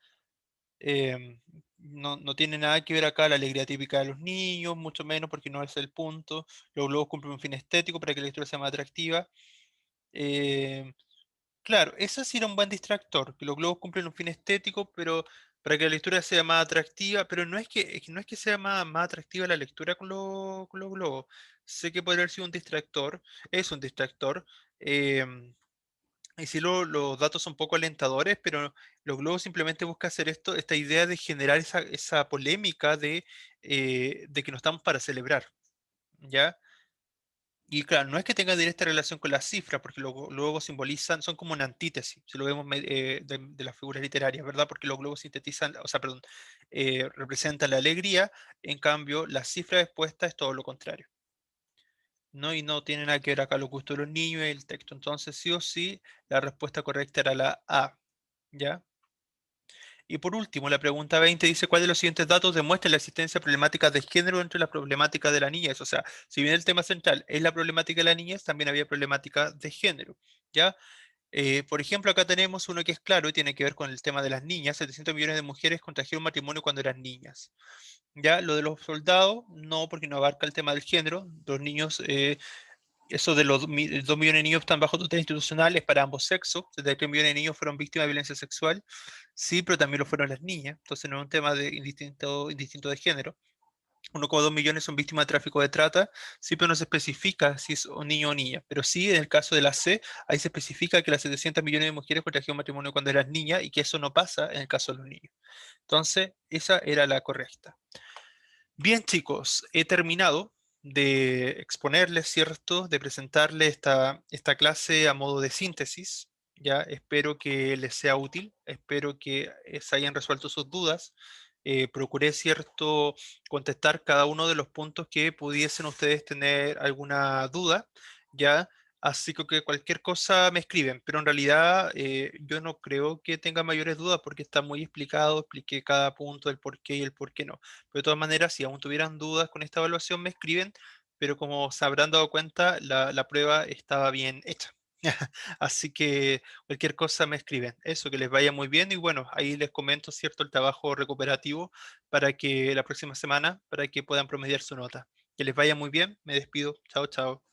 Em, no tiene nada que ver acá la alegría típica de los niños, mucho menos porque no es el punto. Los globos cumplen un fin estético para que la lectura sea más atractiva. Em, claro, ese sí era un buen distractor, que los globos cumplen un fin estético, pero para que la lectura sea más atractiva, pero no es que sea más atractiva la lectura con los globos. Sé que podría haber sido un distractor, es un distractor. em, y sí, los datos son poco alentadores, pero los globos simplemente busca hacer esto, esta idea de generar esa polémica de que no estamos para celebrar, ¿ya? Y claro, no es que tenga directa relación con las cifras, porque los globos simbolizan, son como una antítesis, si lo vemos de las figuras literarias, ¿verdad? Porque los globos sintetizan, o sea, perdón, representan la alegría, en cambio, la cifra expuesta es todo lo contrario. ¿No? Y no tiene nada que ver acá los gustos de los niños y el texto. Entonces, sí o sí, la respuesta correcta era la A, ¿ya? Y por último, la pregunta 20 dice, ¿cuál de los siguientes datos demuestra la existencia de problemáticas de género entre las problemáticas de la niñez? O sea, si bien el tema central es la problemática de la niñez, también había problemáticas de género, ¿ya? Por ejemplo, acá tenemos uno que es claro y tiene que ver con el tema de las niñas. 700 millones de mujeres contrajeron matrimonio cuando eran niñas. Ya, lo de los soldados, no, porque no abarca el tema del género. Los niños eso de los 2 millones de niños están bajo tutela institucional es para ambos sexos. 73 millones de niños fueron víctimas de violencia sexual. Sí, pero también lo fueron las niñas. Entonces no es un tema de indistinto de género. 1,2 millones son víctimas de tráfico de trata. Sí, pero no se especifica si es un niño o niña. Pero sí, en el caso de la C, ahí se especifica que las 700 millones de mujeres contrajeron matrimonio cuando eran niñas y que eso no pasa en el caso de los niños. Entonces, esa era la correcta. Bien, chicos, he terminado de exponerles, ¿cierto? De presentarles esta clase a modo de síntesis. Ya, espero que les sea útil, espero que se hayan resuelto sus dudas. Procuré, ¿cierto?, contestar cada uno de los puntos que pudiesen ustedes tener alguna duda, ¿ya? Así que cualquier cosa me escriben, pero en realidad yo no creo que tenga mayores dudas porque está muy explicado, expliqué cada punto del por qué y el por qué no. Pero de todas maneras, si aún tuvieran dudas con esta evaluación, me escriben, pero como se habrán dado cuenta, la prueba estaba bien hecha. Así que cualquier cosa me escriben. Eso, que les vaya muy bien y bueno, ahí les comento, ¿cierto?, el trabajo recuperativo para que la próxima semana, para que puedan promediar su nota. Que les vaya muy bien, me despido. Chao, chao.